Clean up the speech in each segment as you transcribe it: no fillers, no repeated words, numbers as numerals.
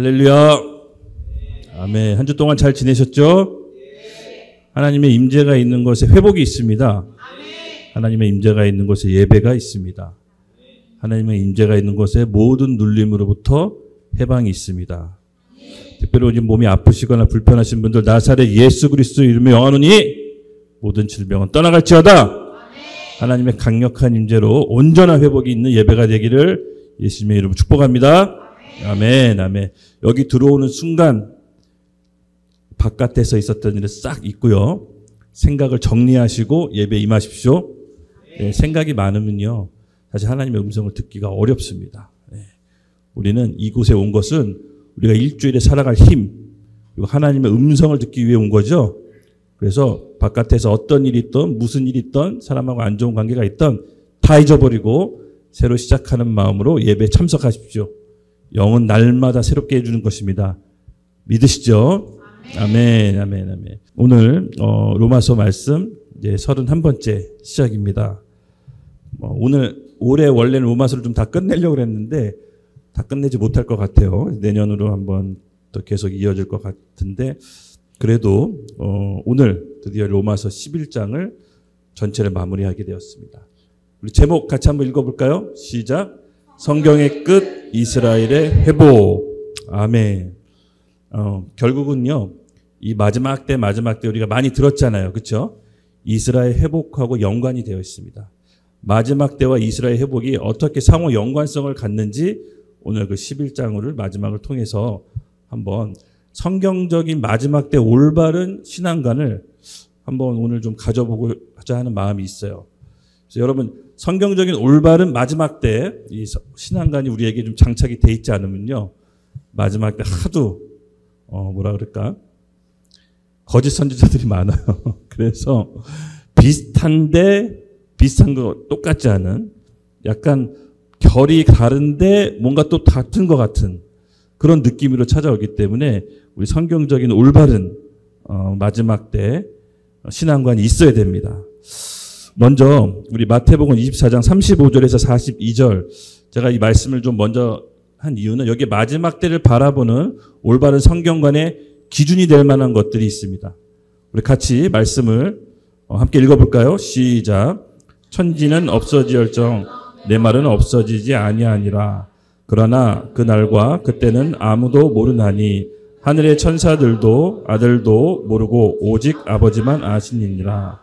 할렐루야. 아멘. 한 주 동안 잘 지내셨죠? 하나님의 임재가 있는 곳에 회복이 있습니다. 하나님의 임재가 있는 곳에 예배가 있습니다. 하나님의 임재가 있는 곳에 모든 눌림으로부터 해방이 있습니다. 특별히 지금 몸이 아프시거나 불편하신 분들 나사렛 예수 그리스도 이름에 영하노니 모든 질병은 떠나갈지어다. 하나님의 강력한 임재로 온전한 회복이 있는 예배가 되기를 예수님의 이름으로 축복합니다. 아멘, 아멘. 여기 들어오는 순간 바깥에서 있었던 일을 싹 잊고요. 생각을 정리하시고 예배에 임하십시오. 네, 생각이 많으면요. 사실 하나님의 음성을 듣기가 어렵습니다. 네. 우리는 이곳에 온 것은 우리가 일주일에 살아갈 힘, 그리고 하나님의 음성을 듣기 위해 온 거죠. 그래서 바깥에서 어떤 일이 있든 무슨 일이 있든 사람하고 안 좋은 관계가 있든 다 잊어버리고 새로 시작하는 마음으로 예배에 참석하십시오. 영은 날마다 새롭게 해주는 것입니다. 믿으시죠? 아멘, 아멘, 아멘. 오늘 로마서 말씀 이제 31번째 시작입니다. 올해 원래는 로마서를 좀 다 끝내려고 했는데 다 끝내지 못할 것 같아요. 내년으로 한번 또 계속 이어질 것 같은데 그래도 오늘 드디어 로마서 11장을 전체를 마무리하게 되었습니다. 우리 제목 같이 한번 읽어볼까요? 시작. 성경의 끝, 이스라엘의 회복. 아멘. 결국은요, 이 마지막 때 우리가 많이 들었잖아요. 그렇죠? 이스라엘 회복하고 연관이 되어 있습니다. 마지막 때와 이스라엘 회복이 어떻게 상호 연관성을 갖는지 오늘 그 11장을 마지막을 통해서 한번 성경적인 마지막 때 올바른 신앙관을 한번 오늘 좀 가져보고자 하는 마음이 있어요. 그래서 여러분 성경적인 올바른 마지막 때 이 신앙관이 우리에게 좀 장착이 돼 있지 않으면요. 마지막 때 하도 뭐라 그럴까? 거짓 선지자들이 많아요. 그래서 비슷한데 비슷한 거 똑같지 않은 약간 결이 다른데 뭔가 또 같은 것 같은 그런 느낌으로 찾아오기 때문에 우리 성경적인 올바른 마지막 때 신앙관이 있어야 됩니다. 먼저 우리 마태복음 24장 35절에서 42절 제가 이 말씀을 좀 먼저 한 이유는 여기 마지막 때를 바라보는 올바른 성경관의 기준이 될 만한 것들이 있습니다. 우리 같이 말씀을 함께 읽어볼까요? 시작. 천지는 없어지얼정 내 말은 없어지지 아니하니라. 그러나 그날과 그때는 아무도 모르나니 하늘의 천사들도 아들도 모르고 오직 아버지만 아시니라.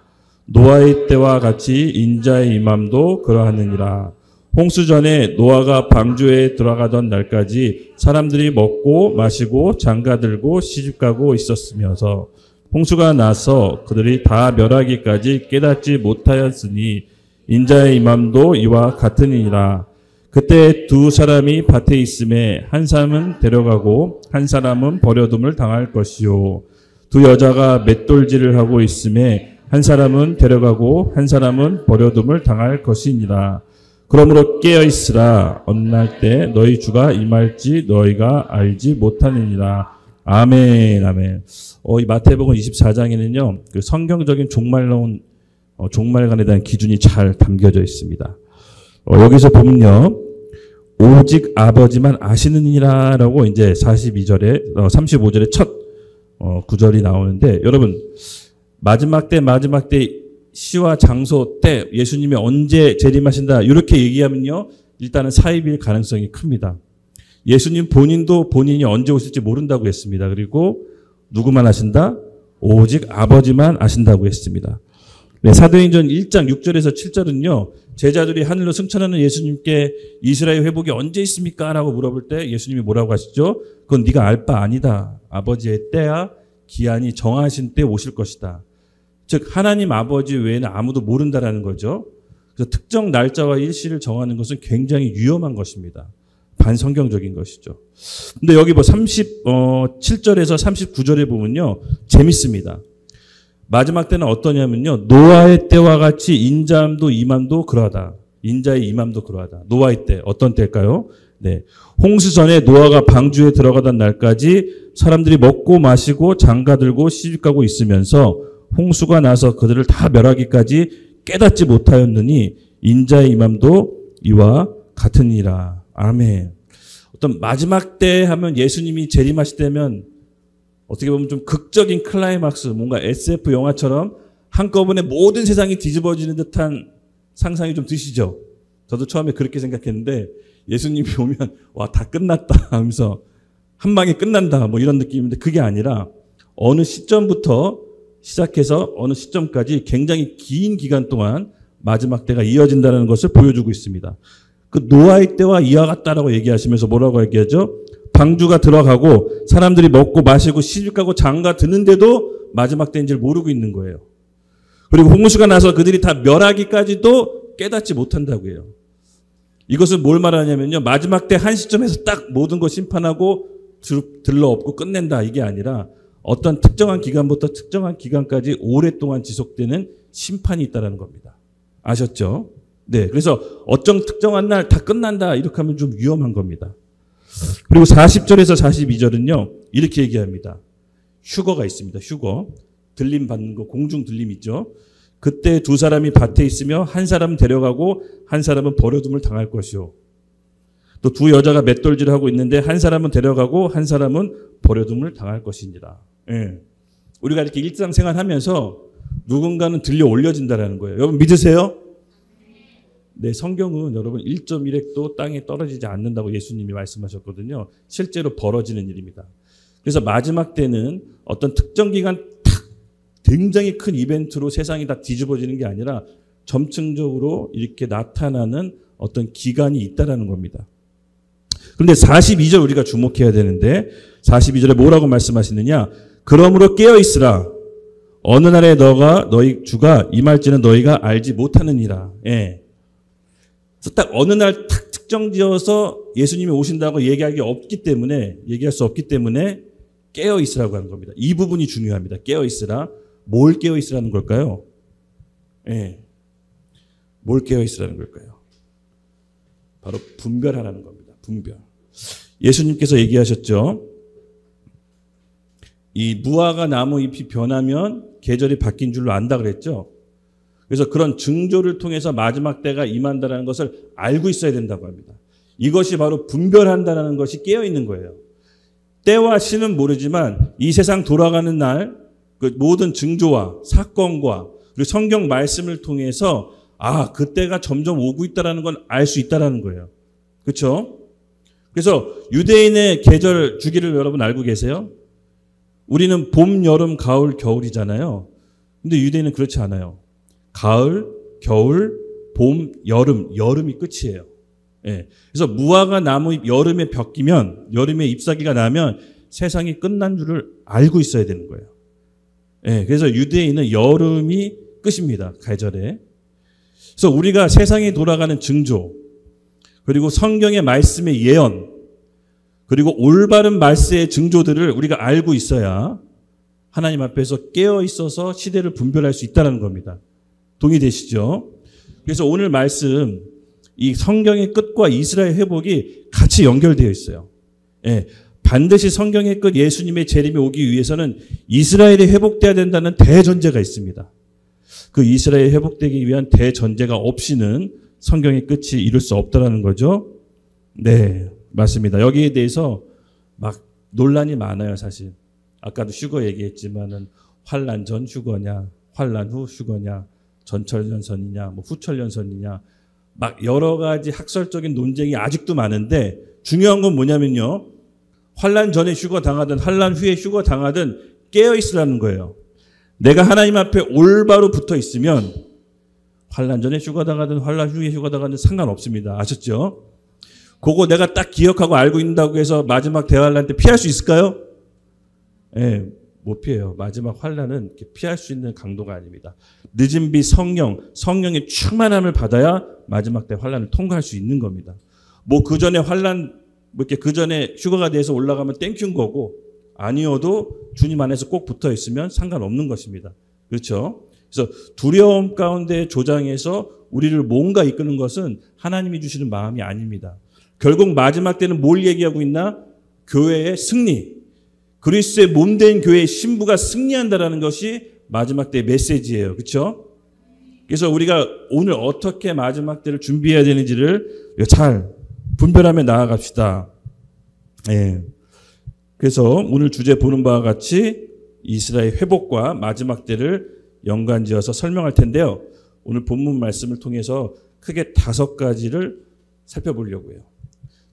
노아의 때와 같이 인자의 임함도 그러하느니라. 홍수 전에 노아가 방주에 들어가던 날까지 사람들이 먹고 마시고 장가들고 시집가고 있었으면서 홍수가 나서 그들이 다 멸하기까지 깨닫지 못하였으니 인자의 임함도 이와 같으니라. 그때 두 사람이 밭에 있음에 한 사람은 데려가고 한 사람은 버려둠을 당할 것이요. 두 여자가 맷돌질을 하고 있음에 한 사람은 데려가고 한 사람은 버려둠을 당할 것이니라. 그러므로 깨어있으라. 어느 날 때 너희 주가 임할지 너희가 알지 못하느니라. 아멘, 아멘. 이 마태복음 24장에는요, 그 성경적인 종말관에 대한 기준이 잘 담겨져 있습니다. 여기서 보면요, 오직 아버지만 아시느니라라고 이제 35절에 첫 구절이 나오는데, 여러분, 마지막 때 시와 장소 때 예수님이 언제 재림하신다 이렇게 얘기하면요, 일단은 사입일 가능성이 큽니다. 예수님 본인도 본인이 언제 오실지 모른다고 했습니다. 그리고 누구만 아신다? 오직 아버지만 아신다고 했습니다. 네, 사도행전 1장 6절에서 7절은요. 제자들이 하늘로 승천하는 예수님께 이스라엘 회복이 언제 있습니까? 라고 물어볼 때 예수님이 뭐라고 하시죠? 그건 네가 알 바 아니다. 아버지의 때야 기한이 정하신 때 오실 것이다. 즉 하나님 아버지 외에는 아무도 모른다라는 거죠. 그래서 특정 날짜와 일시를 정하는 것은 굉장히 위험한 것입니다. 반성경적인 것이죠. 근데 여기 37절에서 39절에 보면요. 재밌습니다. 마지막 때는 어떠냐면요. 노아의 때와 같이 인자함도 임함도 그러하다. 인자의 임함도 그러하다. 노아의 때 어떤 때일까요? 네. 홍수 전에 노아가 방주에 들어가던 날까지 사람들이 먹고 마시고 장가들고 시집가고 있으면서 홍수가 나서 그들을 다 멸하기까지 깨닫지 못하였느니 인자의 임함도 이와 같으니라. 아멘. 어떤 마지막 때 하면 예수님이 재림하실 때면 어떻게 보면 좀 극적인 클라이막스, 뭔가 SF 영화처럼 한꺼번에 모든 세상이 뒤집어지는 듯한 상상이 좀 드시죠? 저도 처음에 그렇게 생각했는데 예수님이 오면 와, 다 끝났다 하면서 한 방에 끝난다 뭐 이런 느낌인데 그게 아니라 어느 시점부터 시작해서 어느 시점까지 굉장히 긴 기간 동안 마지막 때가 이어진다는 것을 보여주고 있습니다. 그 노아의 때와 이와 같다라고 얘기하시면서 뭐라고 얘기하죠? 방주가 들어가고 사람들이 먹고 마시고 시집가고 장가 드는데도 마지막 때인 줄 모르고 있는 거예요. 그리고 홍수가 나서 그들이 다 멸하기까지도 깨닫지 못한다고 해요. 이것은 뭘 말하냐면요. 마지막 때 한 시점에서 딱 모든 것 심판하고 들러엎고 끝낸다 이게 아니라 어떤 특정한 기간부터 특정한 기간까지 오랫동안 지속되는 심판이 있다는 겁니다. 아셨죠? 네. 그래서 어떤 특정한 날 다 끝난다 이렇게 하면 좀 위험한 겁니다. 그리고 40절에서 42절은요. 이렇게 얘기합니다. 휴거가 있습니다. 휴거. 들림 받는 거 공중 들림 있죠. 그때 두 사람이 밭에 있으며 한 사람은 데려가고 한 사람은 버려둠을 당할 것이요. 또 두 여자가 맷돌질을 하고 있는데 한 사람은 데려가고 한 사람은 버려둠을 당할 것이니라. 예. 우리가 이렇게 일상생활하면서 누군가는 들려 올려진다라는 거예요. 여러분 믿으세요? 네, 성경은 여러분 1.1획도 땅에 떨어지지 않는다고 예수님이 말씀하셨거든요. 실제로 벌어지는 일입니다. 그래서 마지막 때는 어떤 특정 기간 탁 굉장히 큰 이벤트로 세상이 다 뒤집어지는 게 아니라 점층적으로 이렇게 나타나는 어떤 기간이 있다라는 겁니다. 그런데 42절 우리가 주목해야 되는데 42절에 뭐라고 말씀하시느냐? 그러므로 깨어 있으라. 어느 날에 너희 주가 임할지는 너희가 알지 못하느니라. 예. 그래서 딱 어느 날 딱 특정지어서 예수님이 오신다고 얘기할 수 없기 때문에 깨어 있으라고 하는 겁니다. 이 부분이 중요합니다. 깨어 있으라. 뭘 깨어 있으라는 걸까요? 예. 뭘 깨어 있으라는 걸까요? 바로 분별하라는 겁니다. 분별. 예수님께서 얘기하셨죠. 이 무화과 나무 잎이 변하면 계절이 바뀐 줄로 안다 그랬죠. 그래서 그런 징조를 통해서 마지막 때가 임한다는 것을 알고 있어야 된다고 합니다. 이것이 바로 분별한다는 것이 깨어있는 거예요. 때와 시는 모르지만 이 세상 돌아가는 날 그 모든 징조와 사건과 그리고 성경 말씀을 통해서 그때가 점점 오고 있다는 건 알 수 있다는 거예요. 그렇죠? 그래서 유대인의 계절 주기를 여러분 알고 계세요? 우리는 봄, 여름, 가을, 겨울이잖아요. 근데 유대인은 그렇지 않아요. 가을, 겨울, 봄, 여름이 끝이에요. 예. 그래서 무화과 나무 잎 여름에 벗기면, 여름에 잎사귀가 나면 세상이 끝난 줄을 알고 있어야 되는 거예요. 예. 그래서 유대인은 여름이 끝입니다. 계절에. 그래서 우리가 세상이 돌아가는 징조, 그리고 성경의 말씀의 예언, 그리고 올바른 말씀의 징조들을 우리가 알고 있어야 하나님 앞에서 깨어 있어서 시대를 분별할 수 있다는 겁니다. 동의되시죠? 그래서 오늘 말씀, 이 성경의 끝과 이스라엘 회복이 같이 연결되어 있어요. 예, 반드시 성경의 끝 예수님의 재림이 오기 위해서는 이스라엘이 회복돼야 된다는 대전제가 있습니다. 그 이스라엘이 회복되기 위한 대전제가 없이는 성경의 끝이 이룰 수 없다는 거죠. 네, 맞습니다. 여기에 대해서 막 논란이 많아요, 사실. 아까도 휴거 얘기했지만은 환란 전 휴거냐, 환란 후 휴거냐, 전철연선이냐, 뭐 후철연선이냐, 막 여러 가지 학설적인 논쟁이 아직도 많은데 중요한 건 뭐냐면요. 환란 전에 휴거 당하든 환란 후에 휴거 당하든 깨어 있으라는 거예요. 내가 하나님 앞에 올바로 붙어 있으면 환란 전에 휴거 당하든 환란 후에 휴거 당하든 상관없습니다. 아셨죠? 그거 내가 딱 기억하고 알고 있다고 해서 마지막 대환란 때 피할 수 있을까요? 예, 못 피해요. 마지막 환란은 피할 수 있는 강도가 아닙니다. 늦은 비 성령의 충만함을 받아야 마지막 때 환란을 통과할 수 있는 겁니다. 뭐 그 전에 환란 이렇게 그 전에 휴거가 돼서 올라가면 땡큐인 거고 아니어도 주님 안에서 꼭 붙어 있으면 상관없는 것입니다. 그렇죠? 그래서 두려움 가운데 조장해서 우리를 뭔가 이끄는 것은 하나님이 주시는 마음이 아닙니다. 결국 마지막 때는 뭘 얘기하고 있나? 교회의 승리. 그리스도의 몸된 교회의 신부가 승리한다라는 것이 마지막 때의 메시지예요. 그렇죠? 그래서 우리가 오늘 어떻게 마지막 때를 준비해야 되는지를 잘 분별하며 나아갑시다. 예. 그래서 오늘 주제 보는 바와 같이 이스라엘 회복과 마지막 때를 연관지어서 설명할 텐데요. 오늘 본문 말씀을 통해서 크게 5가지를 살펴보려고 해요.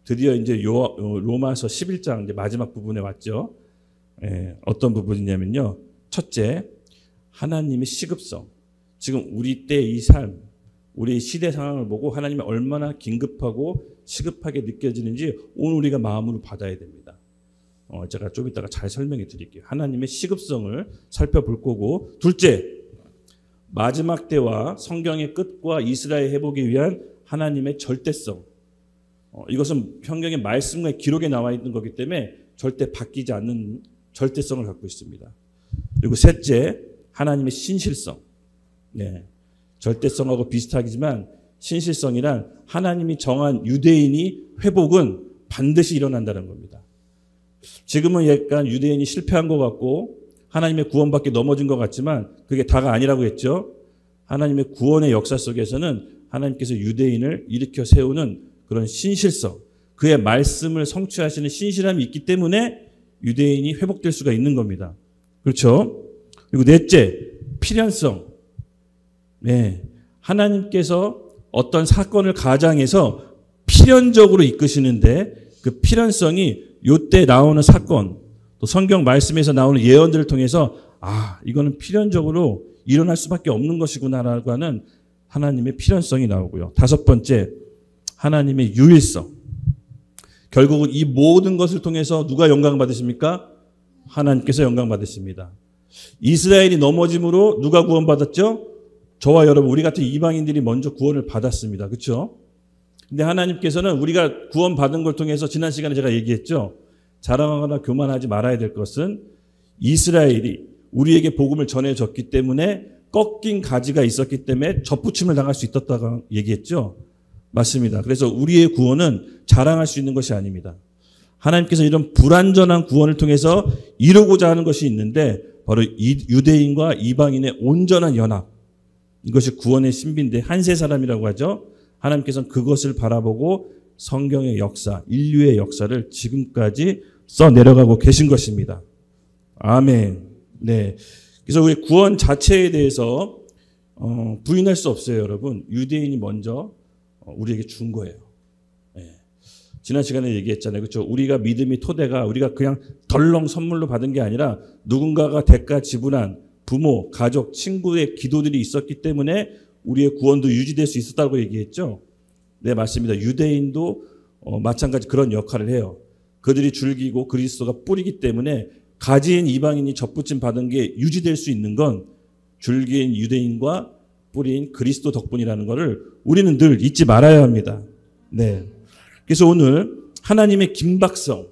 드디어 이제 로마서 11장 이제 마지막 부분에 왔죠. 예, 어떤 부분이냐면요. 첫째, 하나님의 시급성. 지금 우리 때 이 삶, 우리 시대 상황을 보고 하나님이 얼마나 긴급하고 시급하게 느껴지는지 오늘 우리가 마음으로 받아야 됩니다. 제가 좀 이따가 잘 설명해 드릴게요. 하나님의 시급성을 살펴볼 거고, 둘째, 마지막 때와 성경의 끝과 이스라엘 회복에 위한 하나님의 절대성. 이것은 성경의 말씀과 기록에 나와 있는 거기 때문에 절대 바뀌지 않는 절대성을 갖고 있습니다. 그리고 셋째, 하나님의 신실성. 네, 절대성하고 비슷하지만 신실성이란 하나님이 정한 유대인이 회복은 반드시 일어난다는 겁니다. 지금은 약간 유대인이 실패한 것 같고 하나님의 구원밖에 넘어진 것 같지만 그게 다가 아니라고 했죠. 하나님의 구원의 역사 속에서는 하나님께서 유대인을 일으켜 세우는 그런 신실성, 그의 말씀을 성취하시는 신실함이 있기 때문에 유대인이 회복될 수가 있는 겁니다. 그렇죠? 그리고 넷째, 필연성. 네, 하나님께서 어떤 사건을 가장해서 필연적으로 이끄시는데 그 필연성이 요때 나오는 사건, 또 성경 말씀에서 나오는 예언들을 통해서 이거는 필연적으로 일어날 수밖에 없는 것이구나라고 하는 하나님의 필연성이 나오고요. 5번째, 하나님의 유일성. 결국은 이 모든 것을 통해서 누가 영광 받으십니까? 하나님께서 영광 받으십니다. 이스라엘이 넘어짐으로 누가 구원받았죠? 저와 여러분, 우리 같은 이방인들이 먼저 구원을 받았습니다. 그렇죠? 근데 하나님께서는 우리가 구원받은 걸 통해서 지난 시간에 제가 얘기했죠. 자랑하거나 교만하지 말아야 될 것은 이스라엘이 우리에게 복음을 전해줬기 때문에 꺾인 가지가 있었기 때문에 접붙임을 당할 수 있었다고 얘기했죠. 맞습니다. 그래서 우리의 구원은 자랑할 수 있는 것이 아닙니다. 하나님께서 이런 불완전한 구원을 통해서 이루고자 하는 것이 있는데 바로 유대인과 이방인의 온전한 연합. 이것이 구원의 신비인데 한세 사람이라고 하죠. 하나님께서는 그것을 바라보고 성경의 역사, 인류의 역사를 지금까지 써내려가고 계신 것입니다. 아멘. 네. 그래서 우리 구원 자체에 대해서 부인할 수 없어요, 여러분. 유대인이 먼저 우리에게 준 거예요. 네. 지난 시간에 얘기했잖아요. 그렇죠? 우리가 믿음이 토대가 우리가 그냥 덜렁 선물로 받은 게 아니라 누군가가 대가 지불한 부모, 가족, 친구의 기도들이 있었기 때문에 우리의 구원도 유지될 수 있었다고 얘기했죠. 네, 맞습니다. 유대인도 마찬가지 그런 역할을 해요. 그들이 줄기고 그리스도가 뿌리기 때문에 가지인 이방인이 접붙임 받은 게 유지될 수 있는 건 줄기인 유대인과 뿌리인 그리스도 덕분이라는 것을 우리는 늘 잊지 말아야 합니다. 네. 그래서 오늘 하나님의 긴박성,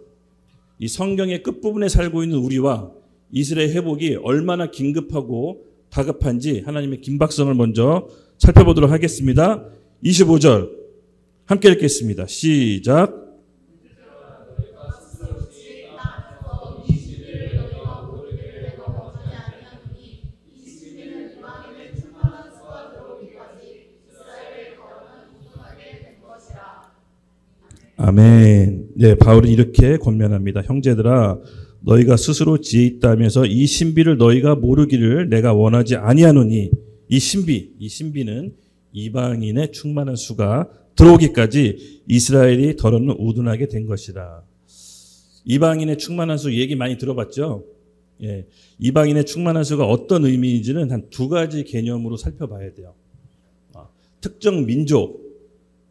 이 성경의 끝부분에 살고 있는 우리와 이스라엘 회복이 얼마나 긴급하고 다급한지 하나님의 긴박성을 먼저 살펴보도록 하겠습니다. 25절 함께 읽겠습니다. 시작. 아멘. 네, 바울은 이렇게 권면합니다. 형제들아, 너희가 스스로 지혜 있다면서 이 신비를 너희가 모르기를 내가 원하지 아니하노니, 이 신비는 이방인의 충만한 수가 들어오기까지 이스라엘이 더럽는 우둔하게 된 것이라. 이방인의 충만한 수 얘기 많이 들어봤죠? 예, 이방인의 충만한 수가 어떤 의미인지는 한 2가지 개념으로 살펴봐야 돼요. 특정 민족,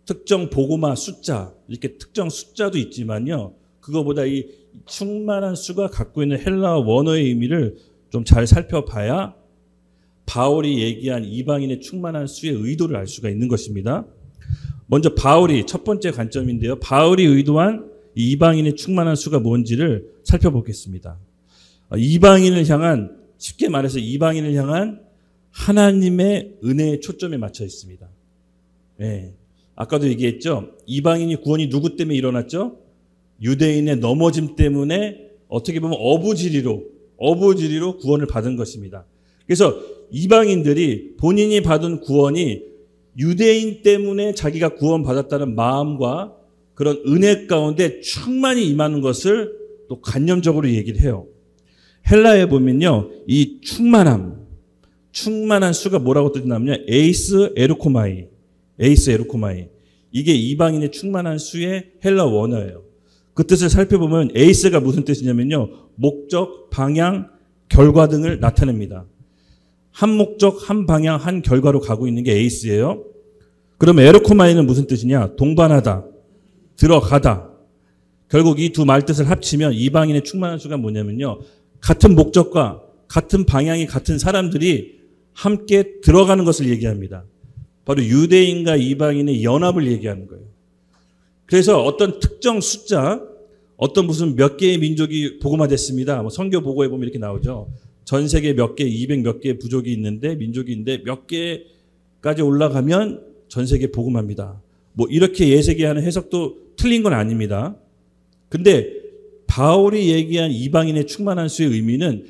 특정 복음화 숫자, 이렇게 특정 숫자도 있지만요. 그거보다 이 충만한 수가 갖고 있는 헬라어 원어의 의미를 좀 잘 살펴봐야 바울이 얘기한 이방인의 충만한 수의 의도를 알 수가 있는 것입니다. 먼저 바울이 첫 번째 관점인데요. 바울이 의도한 이방인의 충만한 수가 뭔지를 살펴보겠습니다. 이방인을 향한, 쉽게 말해서 이방인을 향한 하나님의 은혜의 초점에 맞춰 있습니다. 네. 아까도 얘기했죠. 이방인이 구원이 누구 때문에 일어났죠? 유대인의 넘어짐 때문에 어떻게 보면 어부지리로 구원을 받은 것입니다. 그래서 이방인들이 본인이 받은 구원이 유대인 때문에 자기가 구원받았다는 마음과 그런 은혜 가운데 충만히 임하는 것을 또 관념적으로 얘기를 해요. 헬라에 보면요, 이 충만한 수가 뭐라고 뜻하냐면요, 에이스 에르코마이. 이게 이방인의 충만한 수의 헬라 원어예요. 그 뜻을 살펴보면 에이스가 무슨 뜻이냐면요, 목적, 방향, 결과 등을 나타냅니다. 한 목적, 한 방향, 한 결과로 가고 있는 게 에이스예요. 그러면 에르코마이는 무슨 뜻이냐? 동반하다, 들어가다. 결국 이 두 말 뜻을 합치면 이방인의 충만한 수가 뭐냐면요, 같은 목적과 같은 방향이 같은 사람들이 함께 들어가는 것을 얘기합니다. 바로 유대인과 이방인의 연합을 얘기하는 거예요. 그래서 어떤 특정 숫자, 어떤 무슨 몇 개의 민족이 복음화됐습니다. 선교 보고에 보면 이렇게 나오죠. 전 세계 몇 개, 200 몇 개의 부족이 있는데, 민족이 있는데 몇 개까지 올라가면 전 세계 복음합니다. 이렇게 예세기하는 해석도 틀린 건 아닙니다. 근데 바울이 얘기한 이방인의 충만한 수의 의미는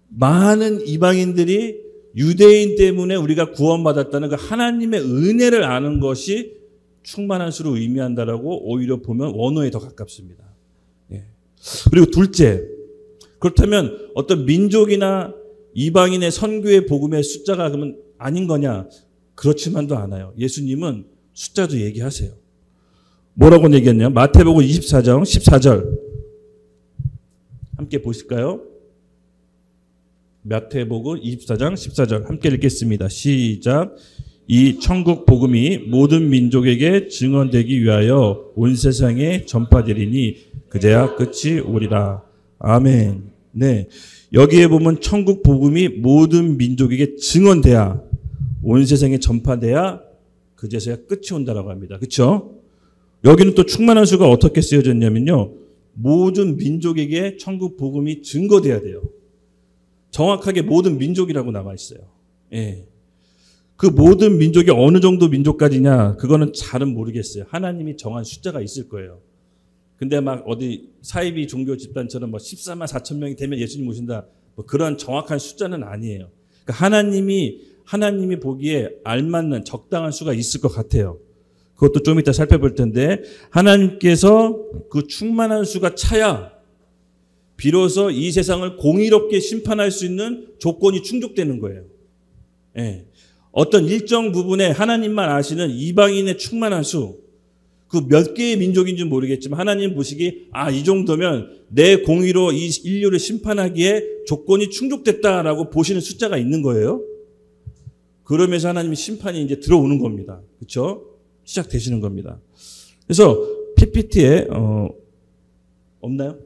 많은 이방인들이 유대인 때문에 우리가 구원받았다는 그 하나님의 은혜를 아는 것이 충만한 수로 의미한다라고 오히려 보면 원어에 더 가깝습니다. 예. 그리고 둘째, 그렇다면 어떤 민족이나 이방인의 선교의 복음의 숫자가 그러면 아닌 거냐? 그렇지만도 않아요. 예수님은 숫자도 얘기하세요. 뭐라고 얘기했냐? 마태복음 24장 14절 함께 보실까요? 마태복음 24장 14절 함께 읽겠습니다. 시작. 이 천국 복음이 모든 민족에게 증언되기 위하여 온 세상에 전파되리니 그제야 끝이 오리라. 아멘. 네. 여기에 보면 천국 복음이 모든 민족에게 증언돼야, 온 세상에 전파돼야 그제서야 끝이 온다라고 합니다. 그렇죠? 여기는 또 충만한 수가 어떻게 쓰여졌냐면요, 모든 민족에게 천국 복음이 증거돼야 돼요. 정확하게 모든 민족이라고 나와 있어요. 예. 그 모든 민족이 어느 정도 민족까지냐, 그거는 잘은 모르겠어요. 하나님이 정한 숫자가 있을 거예요. 근데 막 어디 사이비 종교 집단처럼 14만 4천 명이 되면 예수님 오신다, 그런 정확한 숫자는 아니에요. 그러니까 하나님이 보기에 알맞는 적당한 수가 있을 것 같아요. 그것도 좀 이따 살펴볼 텐데, 하나님께서 그 충만한 수가 차야 비로소 이 세상을 공의롭게 심판할 수 있는 조건이 충족되는 거예요. 예. 어떤 일정 부분에 하나님만 아시는 이방인의 충만한 수, 그 몇 개의 민족인지 모르겠지만 하나님 보시기, 이 정도면 내 공의로 이 인류를 심판하기에 조건이 충족됐다라고 보시는 숫자가 있는 거예요. 그러면서 하나님의 심판이 이제 들어오는 겁니다. 그렇죠? 시작되시는 겁니다. 그래서 PPT에 없나요?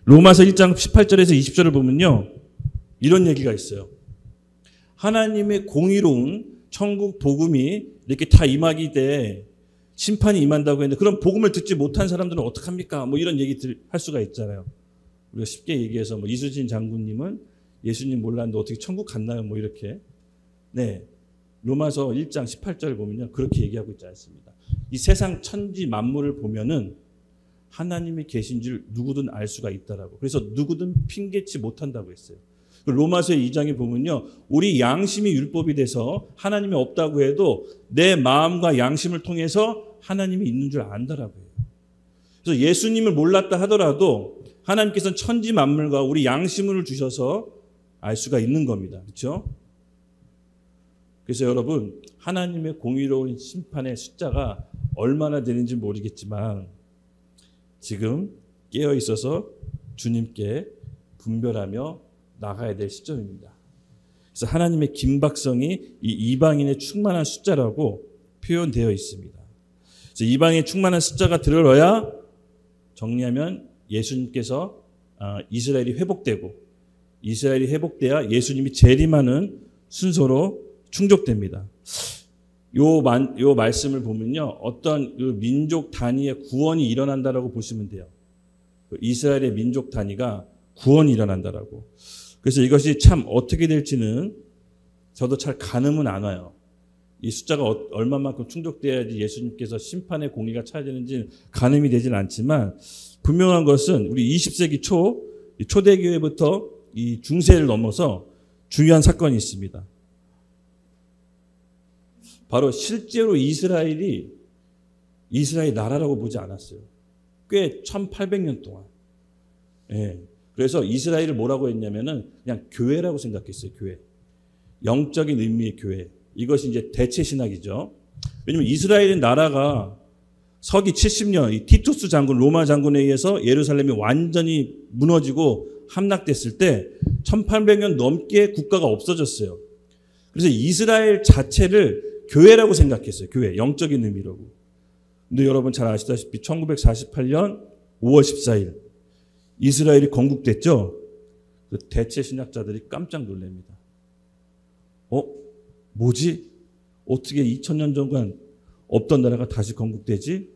로마서 1장 18절에서 20절을 보면요, 이런 얘기가 있어요. 하나님의 공의로운 천국 복음이 이렇게 다 임하기 때 심판이 임한다고 했는데, 그럼 복음을 듣지 못한 사람들은 어떡합니까? 이런 얘기들 할 수가 있잖아요. 우리가 쉽게 얘기해서 이수진 장군님은 예수님 몰랐는데 어떻게 천국 갔나요? 이렇게. 네. 로마서 1장 18절을 보면요, 그렇게 얘기하고 있지 않습니다. 이 세상 천지 만물을 보면은 하나님이 계신 줄 누구든 알 수가 있다라고. 그래서 누구든 핑계치 못한다고 했어요. 로마서 2장에 보면요, 우리 양심이 율법이 돼서 하나님이 없다고 해도 내 마음과 양심을 통해서 하나님이 있는 줄 안다라고 해요. 그래서 예수님을 몰랐다 하더라도 하나님께서는 천지 만물과 우리 양심을 주셔서 알 수가 있는 겁니다. 그렇죠? 그래서 여러분, 하나님의 공의로운 심판의 숫자가 얼마나 되는지 모르겠지만 지금 깨어 있어서 주님께 분별하며 나가야 될 시점입니다. 그래서 하나님의 긴박성이 이 이방인의 충만한 숫자라고 표현되어 있습니다. 그래서 이방인의 충만한 숫자가 들어야, 정리하면 예수님께서 이스라엘이 회복되고, 이스라엘이 회복돼야 예수님이 재림하는 순서로 충족됩니다. 요 말씀을 보면요, 어떤 그 민족 단위의 구원이 일어난다라고 보시면 돼요. 이스라엘의 민족 단위가 구원이 일어난다라고. 그래서 이것이 참 어떻게 될지는 저도 잘 가늠은 안 와요. 이 숫자가 얼마만큼 충족돼야지 예수님께서 심판의 공의가 차지되는지 가늠이 되지는 않지만, 분명한 것은 우리 20세기 초대교회부터 이 중세를 넘어서 중요한 사건이 있습니다. 바로 실제로 이스라엘 나라라고 보지 않았어요. 꽤 1800년 동안. 예. 그래서 이스라엘을 뭐라고 했냐면은 그냥 교회라고 생각했어요. 교회. 영적인 의미의 교회. 이것이 이제 대체 신학이죠. 왜냐면 이스라엘의 나라가 서기 70년 이 티투스 장군 로마 장군에 의해서 예루살렘이 완전히 무너지고 함락됐을 때 1800년 넘게 국가가 없어졌어요. 그래서 이스라엘 자체를 교회라고 생각했어요. 교회, 영적인 의미라고. 근데 여러분 잘 아시다시피 1948년 5월 14일 이스라엘이 건국됐죠. 그 대체 신학자들이 깜짝 놀랍니다. 뭐지? 어떻게 2000년 전간 없던 나라가 다시 건국되지?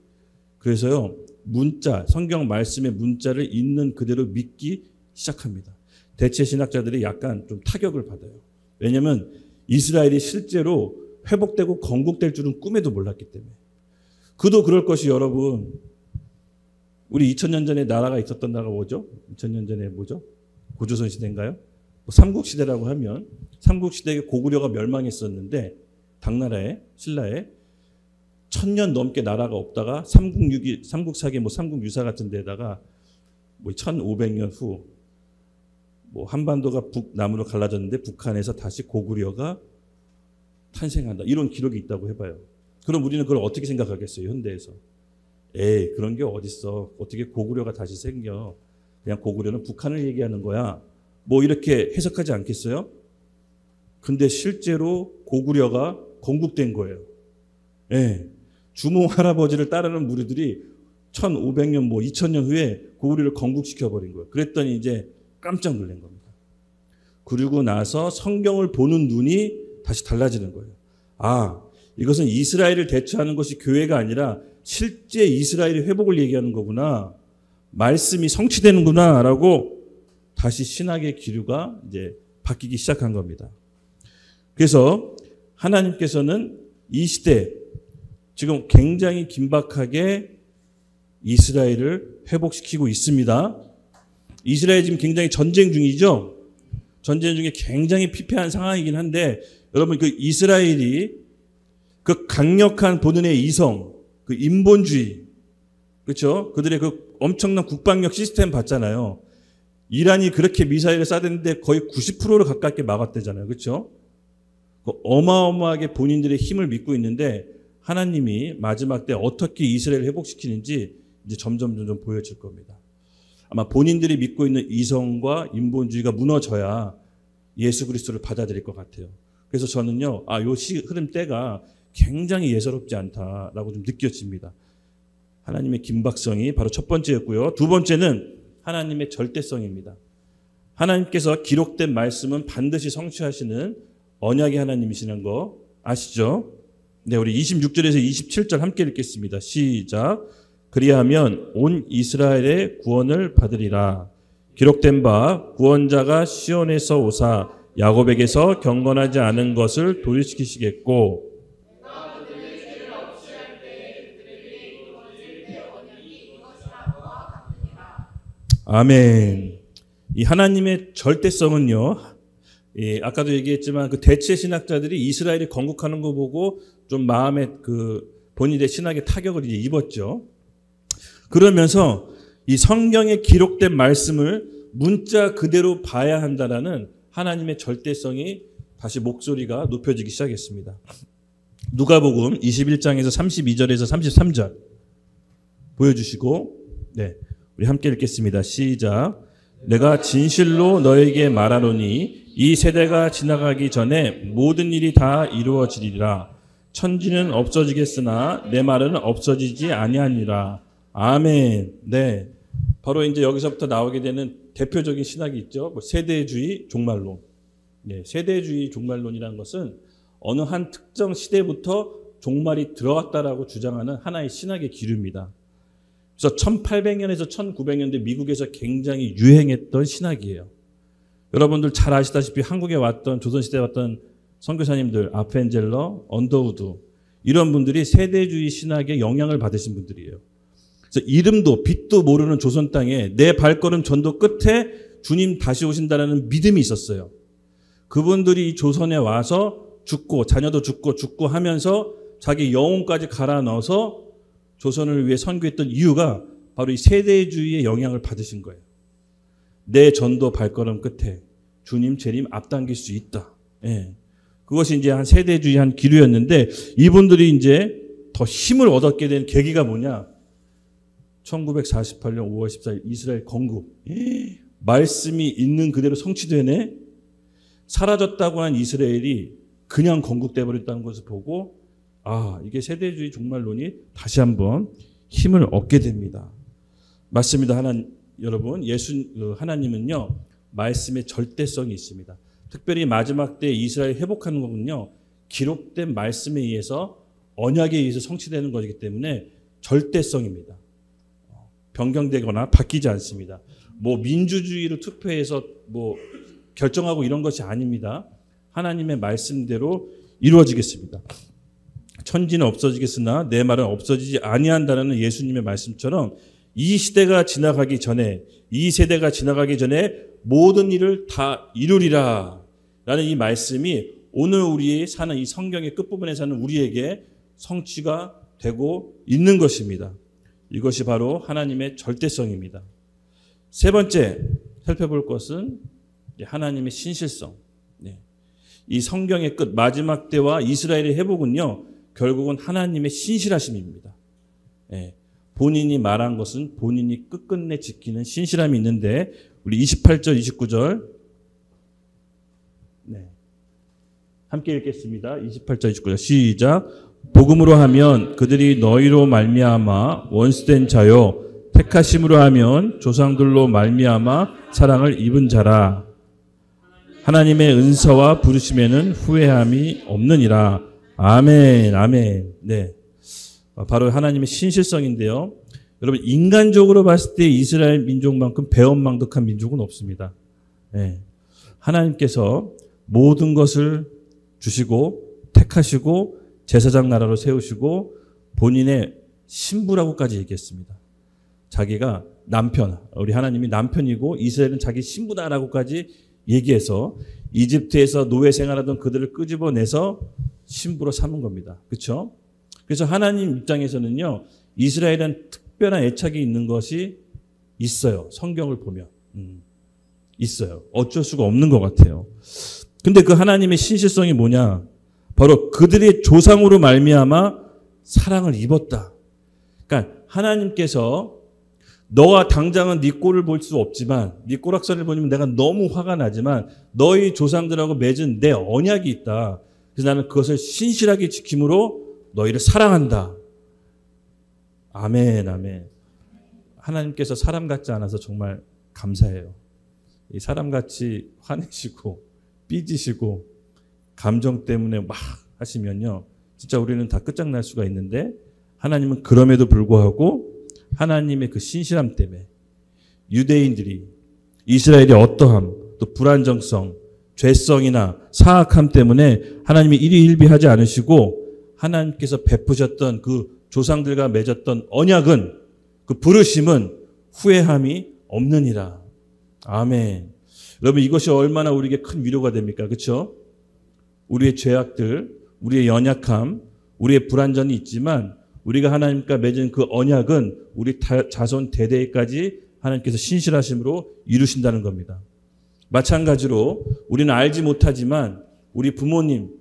그래서요, 문자, 성경 말씀의 문자를 있는 그대로 믿기 시작합니다. 대체 신학자들이 약간 좀 타격을 받아요. 왜냐하면 이스라엘이 실제로 회복되고 건국될 줄은 꿈에도 몰랐기 때문에. 그도 그럴 것이 여러분, 우리 2000년 전에 나라가 있었던 나라가 뭐죠? 2000년 전에 뭐죠? 고조선 시대인가요? 삼국시대라고 하면 삼국시대에 고구려가 멸망했었는데 당나라에 신라에 1000년 넘게 나라가 없다가 삼국사기 삼국유사 같은 데다가 1500년 후 한반도가 북남으로 갈라졌는데 북한에서 다시 고구려가 탄생한다. 이런 기록이 있다고 해봐요. 그럼 우리는 그걸 어떻게 생각하겠어요? 현대에서. 에이, 그런 게 어딨어. 어떻게 고구려가 다시 생겨. 그냥 고구려는 북한을 얘기하는 거야. 이렇게 해석하지 않겠어요? 근데 실제로 고구려가 건국된 거예요. 예. 주몽 할아버지를 따르는 무리들이 1500년 2000년 후에 고구려를 건국시켜버린 거예요. 그랬더니 이제 깜짝 놀란 겁니다. 그리고 나서 성경을 보는 눈이 다시 달라지는 거예요. 아, 이것은 이스라엘을 대처하는 것이 교회가 아니라 실제 이스라엘의 회복을 얘기하는 거구나. 말씀이 성취되는구나. 라고 다시 신학의 기류가 이제 바뀌기 시작한 겁니다. 그래서 하나님께서는 이 시대, 지금 굉장히 긴박하게 이스라엘을 회복시키고 있습니다. 이스라엘 지금 굉장히 전쟁 중이죠. 전쟁 중에 굉장히 피폐한 상황이긴 한데 여러분 그 이스라엘이 그 강력한 본은의 이성, 그 인본주의, 그렇죠? 그들의 그 엄청난 국방력 시스템 봤잖아요. 이란이 그렇게 미사일을 쏴댔는데 거의 90%를 가깝게 막았대잖아요. 그렇죠? 어마어마하게 본인들의 힘을 믿고 있는데 하나님이 마지막 때 어떻게 이스라엘을 회복시키는지 이제 점점 보여질 겁니다. 아마 본인들이 믿고 있는 이성과 인본주의가 무너져야 예수 그리스도를 받아들일 것 같아요. 그래서 저는요, 요 흐름 때가 굉장히 예사롭지 않다라고 좀 느껴집니다. 하나님의 긴박성이 바로 첫 번째였고요. 두 번째는 하나님의 절대성입니다. 하나님께서 기록된 말씀은 반드시 성취하시는 언약의 하나님이시는 거 아시죠? 네, 우리 26절에서 27절 함께 읽겠습니다. 시작. 그리하면 온 이스라엘의 구원을 받으리라. 기록된 바 구원자가 시온에서 오사 야곱에게서 경건하지 않은 것을 도리시키시겠고 아멘. 이 하나님의 절대성은요, 아까도 얘기했지만 그 대체 신학자들이 이스라엘이 건국하는 거 보고 좀 마음에 본인의 신학에 타격을 이제 입었죠. 그러면서 이 성경에 기록된 말씀을 문자 그대로 봐야 한다라는 하나님의 절대성이 다시 목소리가 높여지기 시작했습니다. 누가복음 21장에서 32절에서 33절 보여주시고, 네, 우리 함께 읽겠습니다. 시작. 내가 진실로 너에게 말하노니 이 세대가 지나가기 전에 모든 일이 다 이루어지리라. 천지는 없어지겠으나 내 말은 없어지지 아니하니라. 아멘. 네, 바로 이제 여기서부터 나오게 되는 대표적인 신학이 있죠. 세대주의 종말론. 네, 세대주의 종말론이라는 것은 어느 한 특정 시대부터 종말이 들어왔다라고 주장하는 하나의 신학의 기류입니다. 그래서 1800년에서 1900년대 미국에서 굉장히 유행했던 신학이에요. 여러분들 잘 아시다시피 한국에 왔던 조선시대에 왔던 선교사님들 아펜젤러, 언더우드 이런 분들이 세대주의 신학에 영향을 받으신 분들이에요. 그래서 이름도 빛도 모르는 조선 땅에 내 발걸음 전도 끝에 주님 다시 오신다는 믿음이 있었어요. 그분들이 조선에 와서 죽고 자녀도 죽고 하면서 자기 영혼까지 갈아 넣어서 조선을 위해 선교했던 이유가 바로 이 세대주의의 영향을 받으신 거예요. 내 전도 발걸음 끝에 주님 재림 앞당길 수 있다. 예. 그것이 이제 한 세대주의 한 기류였는데 이분들이 이제 더 힘을 얻게 된 계기가 뭐냐? 1948년 5월 14일 이스라엘 건국. 말씀이 있는 그대로 성취되네. 사라졌다고 한 이스라엘이 그냥 건국돼 버렸다는 것을 보고 이게 세대주의 종말론이 다시 한번 힘을 얻게 됩니다. 맞습니다. 여러분, 하나님은요, 말씀의 절대성이 있습니다. 특별히 마지막 때 이스라엘 회복하는 거군요. 기록된 말씀에 의해서 언약에 의해서 성취되는 것이기 때문에 절대성입니다. 변경되거나 바뀌지 않습니다. 민주주의로 투표해서 결정하고 이런 것이 아닙니다. 하나님의 말씀대로 이루어지겠습니다. 천지는 없어지겠으나 내 말은 없어지지 아니한다는 예수님의 말씀처럼 이 시대가 지나가기 전에, 이 세대가 지나가기 전에 모든 일을 다 이루리라 라는 이 말씀이 오늘 우리 사는 이 성경의 끝부분에 사는 우리에게 성취가 되고 있는 것입니다. 이것이 바로 하나님의 절대성입니다. 세 번째 살펴볼 것은 하나님의 신실성. 이 성경의 끝 마지막 때와 이스라엘의 회복은요, 결국은 하나님의 신실하심입니다. 본인이 말한 것은 본인이 끝끝내 지키는 신실함이 있는데 우리 28절 29절 함께 읽겠습니다. 28절 29절 시작. 복음으로 하면 그들이 너희로 말미암아 원수된 자요, 택하심으로 하면 조상들로 말미암아 사랑을 입은 자라. 하나님의 은사와 부르심에는 후회함이 없느니라. 아멘, 아멘. 네, 바로 하나님의 신실성인데요. 여러분, 인간적으로 봤을 때 이스라엘 민족만큼 배은망덕한 민족은 없습니다. 하나님께서 모든 것을 주시고 택하시고 제사장 나라로 세우시고 본인의 신부라고까지 얘기했습니다. 자기가 남편, 우리 하나님이 남편이고 이스라엘은 자기 신부다라고까지 얘기해서 이집트에서 노예 생활하던 그들을 끄집어내서 신부로 삼은 겁니다. 그렇죠? 그래서 하나님 입장에서는요, 이스라엘은 특별한 애착이 있는 것이 있어요. 성경을 보면 있어요. 어쩔 수가 없는 것 같아요. 근데 그 하나님의 신실성이 뭐냐? 바로 그들의 조상으로 말미암아 사랑을 입었다. 그러니까 하나님께서 너가 당장은 네 꼴을 볼 수 없지만, 네 꼬락선을 보면 내가 너무 화가 나지만 너희 조상들하고 맺은 내 언약이 있다. 그래서 나는 그것을 신실하게 지킴으로 너희를 사랑한다. 아멘, 아멘. 하나님께서 사람 같지 않아서 정말 감사해요. 이 사람같이 화내시고 삐지시고 감정 때문에 막 하시면요, 진짜 우리는 다 끝장날 수가 있는데 하나님은 그럼에도 불구하고 하나님의 그 신실함 때문에 유대인들이 이스라엘의 어떠함, 또 불안정성, 죄성이나 사악함 때문에 하나님이 일희일비하지 않으시고 하나님께서 베푸셨던 그 조상들과 맺었던 언약은, 그 부르심은 후회함이 없느니라. 아멘. 여러분, 이것이 얼마나 우리에게 큰 위로가 됩니까? 그렇죠? 우리의 죄악들, 우리의 연약함, 우리의 불완전이 있지만 우리가 하나님과 맺은 그 언약은 우리 자손 대대까지 하나님께서 신실하심으로 이루신다는 겁니다. 마찬가지로 우리는 알지 못하지만 우리 부모님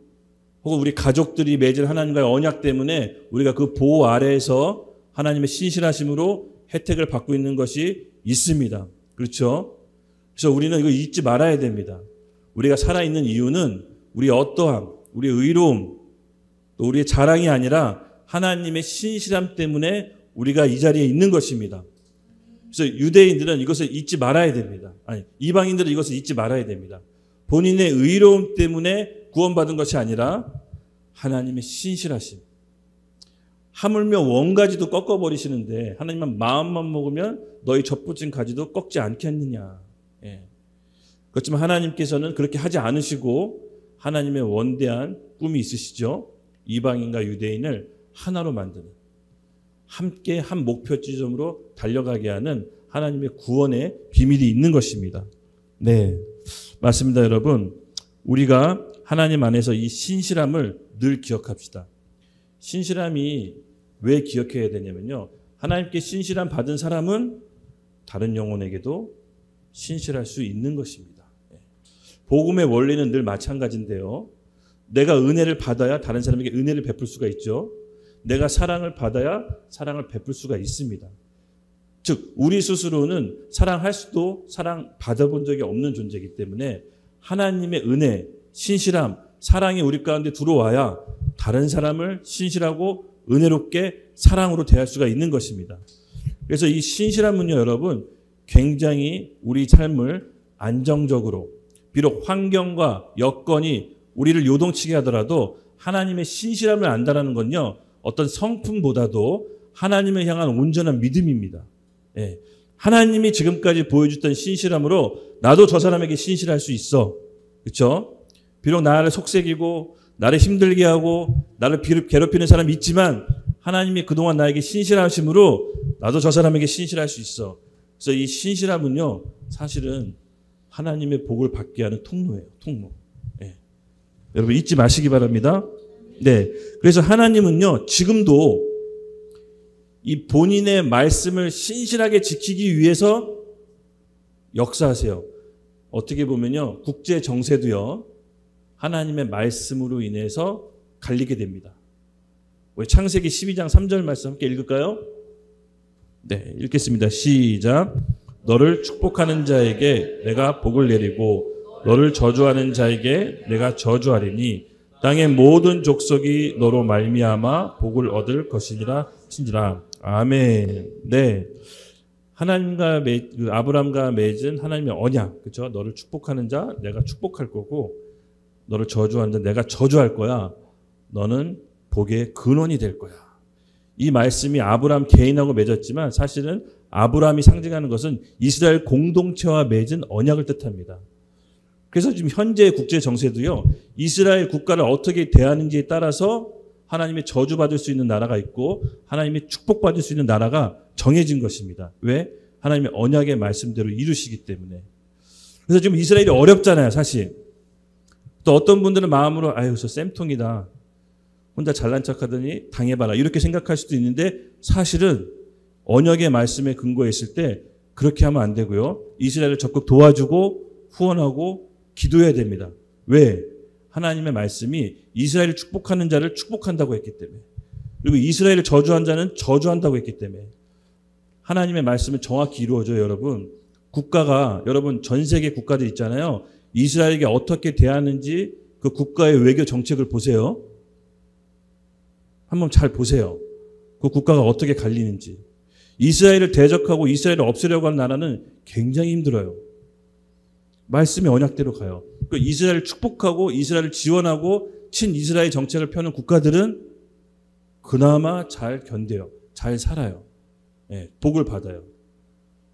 혹은 우리 가족들이 맺은 하나님과의 언약 때문에 우리가 그 보호 아래에서 하나님의 신실하심으로 혜택을 받고 있는 것이 있습니다. 그렇죠? 그래서 우리는 이거 잊지 말아야 됩니다. 우리가 살아있는 이유는 우리의 어떠함, 우리의 의로움, 또 우리의 자랑이 아니라 하나님의 신실함 때문에 우리가 이 자리에 있는 것입니다. 그래서 유대인들은 이것을 잊지 말아야 됩니다. 이방인들은 이것을 잊지 말아야 됩니다. 본인의 의로움 때문에 구원받은 것이 아니라 하나님의 신실하심. 하물며 원가지도 꺾어버리시는데 하나님은 마음만 먹으면 너희 젖붙인 가지도 꺾지 않겠느냐. 그렇지만 하나님께서는 그렇게 하지 않으시고 하나님의 원대한 꿈이 있으시죠. 이방인과 유대인을 하나로 만드는, 함께 한 목표 지점으로 달려가게 하는 하나님의 구원의 비밀이 있는 것입니다. 네, 맞습니다, 여러분. 우리가 하나님 안에서 이 신실함을 늘 기억합시다. 신실함이 왜 기억해야 되냐면요, 하나님께 신실함 받은 사람은 다른 영혼에게도 신실할 수 있는 것입니다. 복음의 원리는 늘 마찬가지인데요. 내가 은혜를 받아야 다른 사람에게 은혜를 베풀 수가 있죠. 내가 사랑을 받아야 사랑을 베풀 수가 있습니다. 즉 우리 스스로는 사랑할 수도 사랑 받아본 적이 없는 존재이기 때문에 하나님의 은혜, 신실함, 사랑이 우리 가운데 들어와야 다른 사람을 신실하고 은혜롭게 사랑으로 대할 수가 있는 것입니다. 그래서 이 신실함은요, 여러분, 굉장히 우리 삶을 안정적으로, 비록 환경과 여건이 우리를 요동치게 하더라도 하나님의 신실함을 안다라는 건요, 어떤 성품보다도 하나님을 향한 온전한 믿음입니다. 예. 하나님이 지금까지 보여줬던 신실함으로 나도 저 사람에게 신실할 수 있어. 그렇죠? 비록 나를 속삭이고 나를 힘들게 하고 나를 괴롭히는 사람이 있지만 하나님이 그동안 나에게 신실하심으로 나도 저 사람에게 신실할 수 있어. 그래서 이 신실함은요, 사실은 하나님의 복을 받게 하는 통로예요. 통로. 예. 여러분 잊지 마시기 바랍니다. 네. 그래서 하나님은요, 지금도 이 본인의 말씀을 신실하게 지키기 위해서 역사하세요. 어떻게 보면요, 국제 정세도요, 하나님의 말씀으로 인해서 갈리게 됩니다. 우리 창세기 12장 3절 말씀 함께 읽을까요? 네, 읽겠습니다. 시작. 너를 축복하는 자에게 내가 복을 내리고 너를 저주하는 자에게 내가 저주하리니 땅의 모든 족속이 너로 말미암아 복을 얻을 것이니라 친지라. 아멘. 네. 하나님과 아브라함과 맺은 하나님의 언약, 그렇죠? 너를 축복하는 자 내가 축복할 거고 너를 저주하는 자 내가 저주할 거야. 너는 복의 근원이 될 거야. 이 말씀이 아브라함 개인하고 맺었지만 사실은 아브라함이 상징하는 것은 이스라엘 공동체와 맺은 언약을 뜻합니다. 그래서 지금 현재 국제 정세도요, 이스라엘 국가를 어떻게 대하는지에 따라서 하나님의 저주받을 수 있는 나라가 있고 하나님의 축복받을 수 있는 나라가 정해진 것입니다. 왜? 하나님의 언약의 말씀대로 이루시기 때문에. 그래서 지금 이스라엘이 어렵잖아요, 사실. 또 어떤 분들은 마음으로 아유, 저 쌤통이다. 혼자 잘난 척하더니 당해봐라. 이렇게 생각할 수도 있는데 사실은 언약의 말씀에 근거했을 때 그렇게 하면 안 되고요. 이스라엘을 적극 도와주고 후원하고 기도해야 됩니다. 왜? 하나님의 말씀이 이스라엘을 축복하는 자를 축복한다고 했기 때문에, 그리고 이스라엘을 저주한 자는 저주한다고 했기 때문에 하나님의 말씀은 정확히 이루어져요. 여러분, 국가가, 여러분 전 세계 국가들 있잖아요. 이스라엘에게 어떻게 대하는지 그 국가의 외교 정책을 보세요. 한번 잘 보세요. 그 국가가 어떻게 갈리는지. 이스라엘을 대적하고 이스라엘을 없애려고 하는 나라는 굉장히 힘들어요. 말씀의 언약대로 가요. 그 이스라엘을 축복하고 이스라엘을 지원하고 친이스라엘 정책을 펴는 국가들은 그나마 잘 견뎌요. 잘 살아요. 예, 복을 받아요.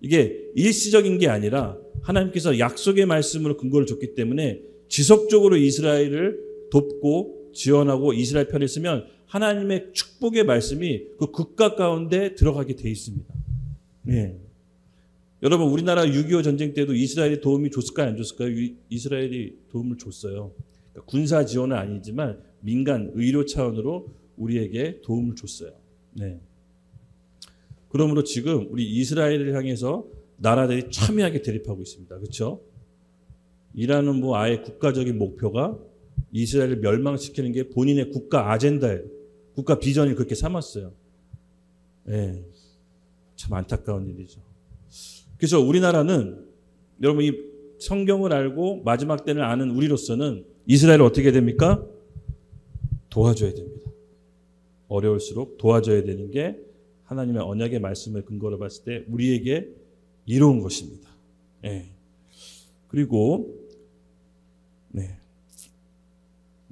이게 일시적인 게 아니라 하나님께서 약속의 말씀으로 근거를 줬기 때문에 지속적으로 이스라엘을 돕고 지원하고 이스라엘 편에 있으면 하나님의 축복의 말씀이 그 국가 가운데 들어가게 돼 있습니다. 예. 여러분, 우리나라 6.25 전쟁 때도 이스라엘이 도움이 줬을까요? 안 줬을까요? 이스라엘이 도움을 줬어요. 그러니까 군사 지원은 아니지만 민간 의료 차원으로 우리에게 도움을 줬어요. 네. 그러므로 지금 우리 이스라엘을 향해서 나라들이 첨예하게 대립하고 있습니다. 그렇죠? 이라는 뭐 아예 국가적인 목표가 이스라엘을 멸망시키는 게 본인의 국가 아젠다예요. 국가 비전을 그렇게 삼았어요. 네. 참 안타까운 일이죠. 그래서 우리나라는 여러분 이 성경을 알고 마지막 때를 아는 우리로서는 이스라엘을 어떻게 됩니까? 도와줘야 됩니다. 어려울수록 도와줘야 되는 게 하나님의 언약의 말씀을 근거로 봤을 때 우리에게 이로운 것입니다. 네. 그리고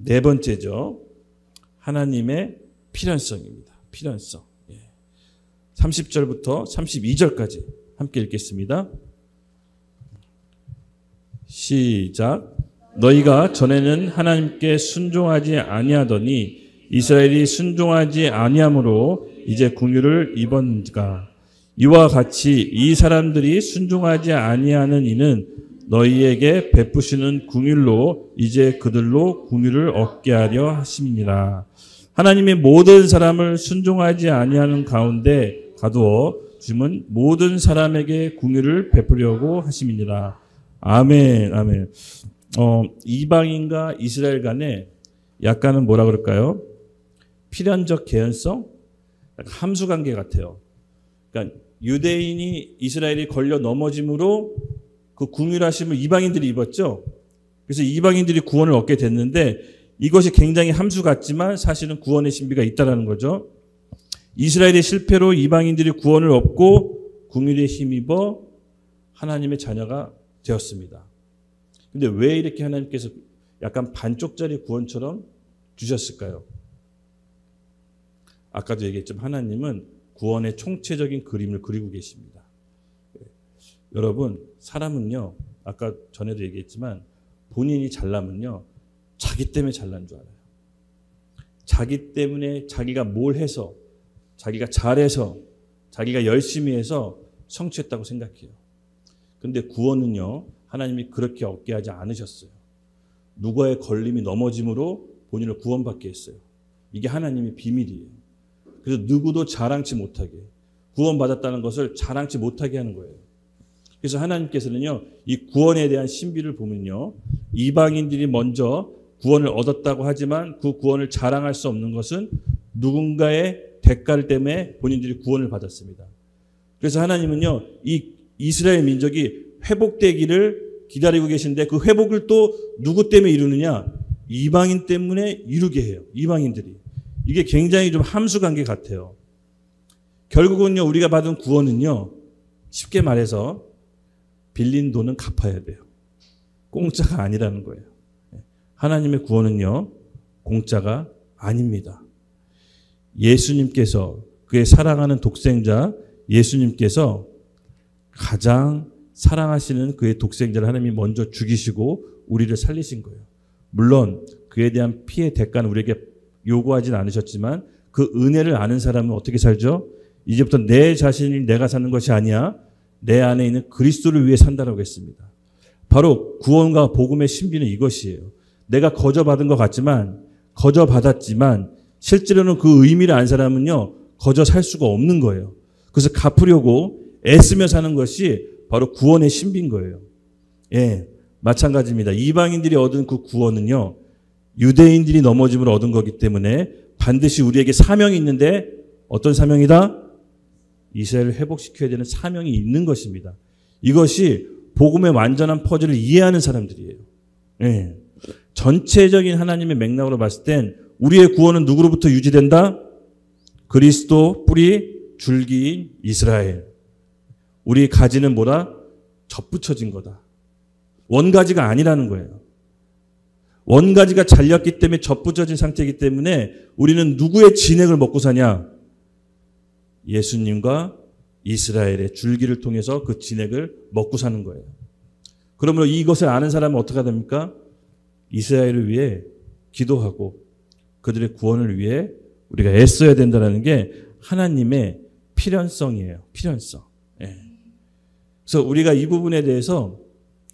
네 번째죠. 하나님의 필연성입니다. 필연성. 30절부터 32절까지 함께 읽겠습니다. 시작. 너희가 전에는 하나님께 순종하지 아니하더니 이스라엘이 순종하지 아니함으로 이제 긍휼을 입었는가. 이와 같이 이 사람들이 순종하지 아니하는 이는 너희에게 베푸시는 긍휼로 이제 그들로 긍휼을 얻게 하려 하심이니라. 하나님이 모든 사람을 순종하지 아니하는 가운데 가두어 주심은 모든 사람에게 긍휼을 베푸려고 하심이니라. 아멘, 아멘. 이방인과 이스라엘 간에 약간은 뭐라 그럴까요? 필연적 개연성? 함수관계 같아요. 그러니까 유대인이 이스라엘이 걸려 넘어짐으로 그 긍휼하심을 이방인들이 입었죠. 그래서 이방인들이 구원을 얻게 됐는데 이것이 굉장히 함수 같지만 사실은 구원의 신비가 있다는 거죠. 이스라엘의 실패로 이방인들이 구원을 얻고 긍휼에 힘입어 하나님의 자녀가 되었습니다. 근데 왜 이렇게 하나님께서 약간 반쪽짜리 구원처럼 주셨을까요? 아까도 얘기했지만 하나님은 구원의 총체적인 그림을 그리고 계십니다. 여러분, 사람은요, 아까 전에도 얘기했지만 본인이 잘나면요, 자기 때문에 잘난 줄 알아요. 자기 때문에 자기가 뭘 해서, 자기가 잘해서, 자기가 열심히 해서 성취했다고 생각해요. 근데 구원은요, 하나님이 그렇게 얻게 하지 않으셨어요. 누구의 걸림이 넘어짐으로 본인을 구원받게 했어요. 이게 하나님의 비밀이에요. 그래서 누구도 자랑치 못하게, 구원받았다는 것을 자랑치 못하게 하는 거예요. 그래서 하나님께서는요, 이 구원에 대한 신비를 보면요, 이방인들이 먼저 구원을 얻었다고 하지만 그 구원을 자랑할 수 없는 것은 누군가의 대가를 때문에 본인들이 구원을 받았습니다. 그래서 하나님은요, 이 이스라엘 민족이 회복되기를 기다리고 계신데 그 회복을 또 누구 때문에 이루느냐? 이방인 때문에 이루게 해요. 이방인들이. 이게 굉장히 좀 함수관계 같아요. 결국은요, 우리가 받은 구원은요, 쉽게 말해서 빌린 돈은 갚아야 돼요. 공짜가 아니라는 거예요. 하나님의 구원은요, 공짜가 아닙니다. 예수님께서, 그의 사랑하는 독생자 예수님께서 가장 사랑하시는 그의 독생자를 하나님이 먼저 죽이시고 우리를 살리신 거예요. 물론 그에 대한 피해 대가는 우리에게 요구하진 않으셨지만 그 은혜를 아는 사람은 어떻게 살죠? 이제부터 내 자신이 내가 사는 것이 아니야. 내 안에 있는 그리스도를 위해 산다라고 했습니다. 바로 구원과 복음의 신비는 이것이에요. 내가 거저받은 것 같지만, 거저받았지만 실제로는 그 의미를 안 사람은요, 거저 살 수가 없는 거예요. 그래서 갚으려고 애쓰며 사는 것이 바로 구원의 신비인 거예요. 예, 마찬가지입니다. 이방인들이 얻은 그 구원은요, 유대인들이 넘어짐을 얻은 거기 때문에 반드시 우리에게 사명이 있는데 어떤 사명이다? 이스라엘을 회복시켜야 되는 사명이 있는 것입니다. 이것이 복음의 완전한 퍼즐을 이해하는 사람들이에요. 예. 전체적인 하나님의 맥락으로 봤을 땐 우리의 구원은 누구로부터 유지된다? 그리스도 뿌리 줄기인 이스라엘. 우리 가지는 뭐다? 접붙여진 거다. 원가지가 아니라는 거예요. 원가지가 잘렸기 때문에 접붙여진 상태이기 때문에 우리는 누구의 진액을 먹고 사냐? 예수님과 이스라엘의 줄기를 통해서 그 진액을 먹고 사는 거예요. 그러므로 이것을 아는 사람은 어떻게 됩니까? 이스라엘을 위해 기도하고 그들의 구원을 위해 우리가 애써야 된다는 게 하나님의 필연성이에요. 필연성. 예. 그래서 우리가 이 부분에 대해서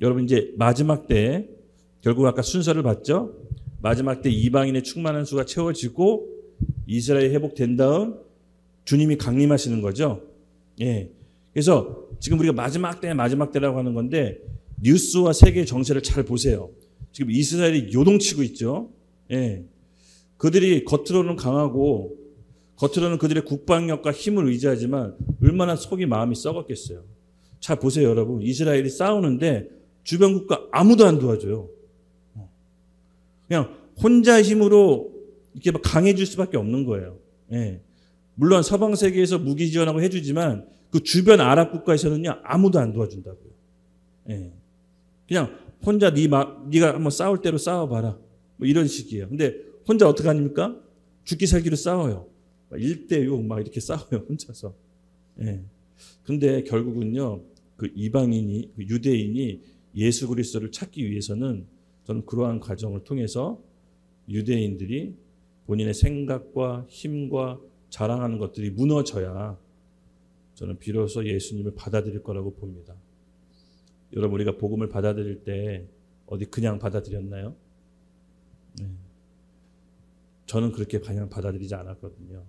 여러분 이제 마지막 때 결국 아까 순서를 봤죠? 마지막 때 이방인의 충만한 수가 채워지고 이스라엘이 회복된 다음 주님이 강림하시는 거죠. 예. 그래서 지금 우리가 마지막 때라고 하는 건데 뉴스와 세계의 정세를 잘 보세요. 지금 이스라엘이 요동치고 있죠. 예. 그들이 겉으로는 강하고 겉으로는 그들의 국방력과 힘을 의지하지만 얼마나 속이 마음이 썩었겠어요. 잘 보세요, 여러분. 이스라엘이 싸우는데 주변 국가 아무도 안 도와줘요. 그냥 혼자 힘으로 이렇게 막 강해질 수밖에 없는 거예요. 예. 물론 서방 세계에서 무기 지원하고 해주지만 그 주변 아랍 국가에서는요 아무도 안 도와준다고요. 예. 그냥 혼자 네가 한번 싸울 대로 싸워봐라. 뭐 이런 식이에요. 근데 혼자 어떻게 합니까? 죽기 살기로 싸워요. 1대6 막 이렇게 싸워요, 혼자서. 예. 근데 결국은요, 그 이방인이, 그 유대인이 예수 그리스도를 찾기 위해서는 저는 그러한 과정을 통해서 유대인들이 본인의 생각과 힘과 자랑하는 것들이 무너져야 저는 비로소 예수님을 받아들일 거라고 봅니다. 여러분, 우리가 복음을 받아들일 때 어디 그냥 받아들였나요? 네. 저는 그렇게 그냥 받아들이지 않았거든요.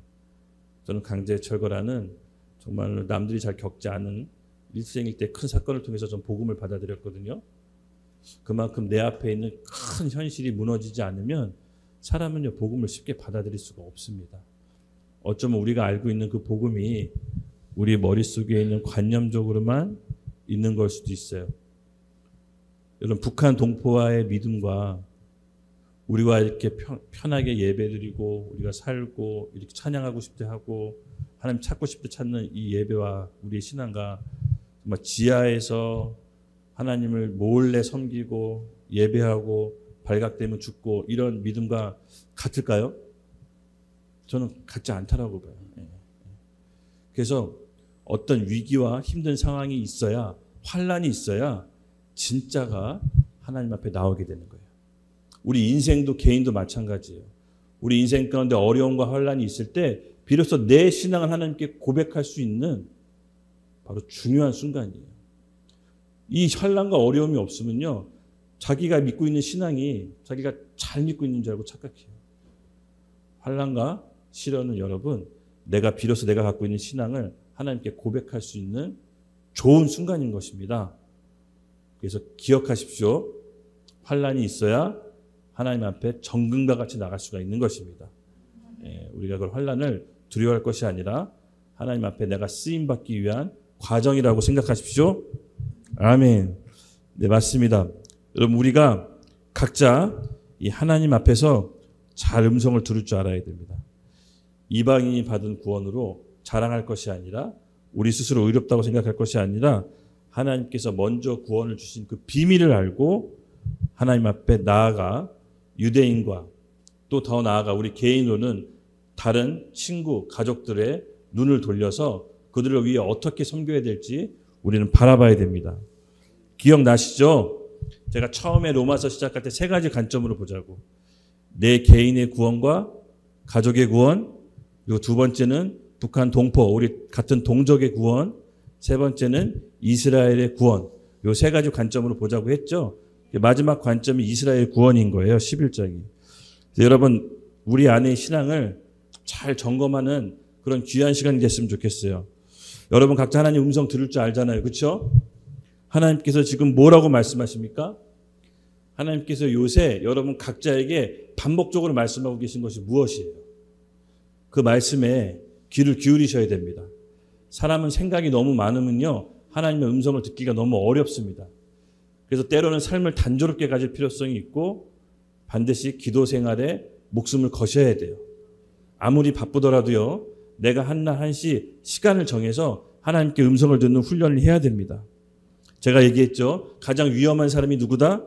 저는 강제철거라는 정말 남들이 잘 겪지 않은 일생일대 큰 사건을 통해서 전 복음을 받아들였거든요. 그만큼 내 앞에 있는 큰 현실이 무너지지 않으면 사람은요 복음을 쉽게 받아들일 수가 없습니다. 어쩌면 우리가 알고 있는 그 복음이 우리 머릿속에 있는 관념적으로만 있는 걸 수도 있어요. 여러분 북한 동포와의 믿음과 우리와 이렇게 편하게 예배드리고 우리가 살고 이렇게 찬양하고 싶대 하고 하나님 찾고 싶대 찾는 이 예배와 우리의 신앙과 정말 지하에서 하나님을 몰래 섬기고 예배하고 발각되면 죽고 이런 믿음과 같을까요? 저는 같지 않다라고 봐요. 그래서 어떤 위기와 힘든 상황이 있어야 환난이 있어야 진짜가 하나님 앞에 나오게 되는 거예요. 우리 인생도 개인도 마찬가지예요. 우리 인생 가운데 어려움과 환난이 있을 때 비로소 내 신앙을 하나님께 고백할 수 있는 바로 중요한 순간이에요. 이 환난과 어려움이 없으면요. 자기가 믿고 있는 신앙이 자기가 잘 믿고 있는 줄 알고 착각해요. 환난과 시련은 여러분 비로소 내가 갖고 있는 신앙을 하나님께 고백할 수 있는 좋은 순간인 것입니다. 그래서 기억하십시오. 환난이 있어야 하나님 앞에 정금과 같이 나갈 수가 있는 것입니다. 우리가 그 환난을 두려워할 것이 아니라 하나님 앞에 내가 쓰임받기 위한 과정이라고 생각하십시오. 아멘. 네, 맞습니다. 여러분 우리가 각자 이 하나님 앞에서 잘 음성을 들을 줄 알아야 됩니다. 이방인이 받은 구원으로 자랑할 것이 아니라 우리 스스로 의롭다고 생각할 것이 아니라 하나님께서 먼저 구원을 주신 그 비밀을 알고 하나님 앞에 나아가 유대인과 또 더 나아가 우리 개인으로는 다른 친구, 가족들의 눈을 돌려서 그들을 위해 어떻게 섬겨야 될지 우리는 바라봐야 됩니다. 기억나시죠? 제가 처음에 로마서 시작할 때 3가지 관점으로 보자고. 내 개인의 구원과 가족의 구원, 그리고 2번째는 북한 동포, 우리 같은 동족의 구원, 3번째는 이스라엘의 구원. 요 3가지 관점으로 보자고 했죠. 마지막 관점이 이스라엘 구원인 거예요. 11장이. 여러분 우리 안의 신앙을 잘 점검하는 그런 귀한 시간이 됐으면 좋겠어요. 여러분 각자 하나님 음성 들을 줄 알잖아요. 그렇죠? 하나님께서 지금 뭐라고 말씀하십니까? 하나님께서 요새 여러분 각자에게 반복적으로 말씀하고 계신 것이 무엇이에요? 그 말씀에 귀를 기울이셔야 됩니다. 사람은 생각이 너무 많으면요. 하나님의 음성을 듣기가 너무 어렵습니다. 그래서 때로는 삶을 단조롭게 가질 필요성이 있고 반드시 기도 생활에 목숨을 거셔야 돼요. 아무리 바쁘더라도요. 내가 한날 한시 시간을 정해서 하나님께 음성을 듣는 훈련을 해야 됩니다. 제가 얘기했죠. 가장 위험한 사람이 누구다?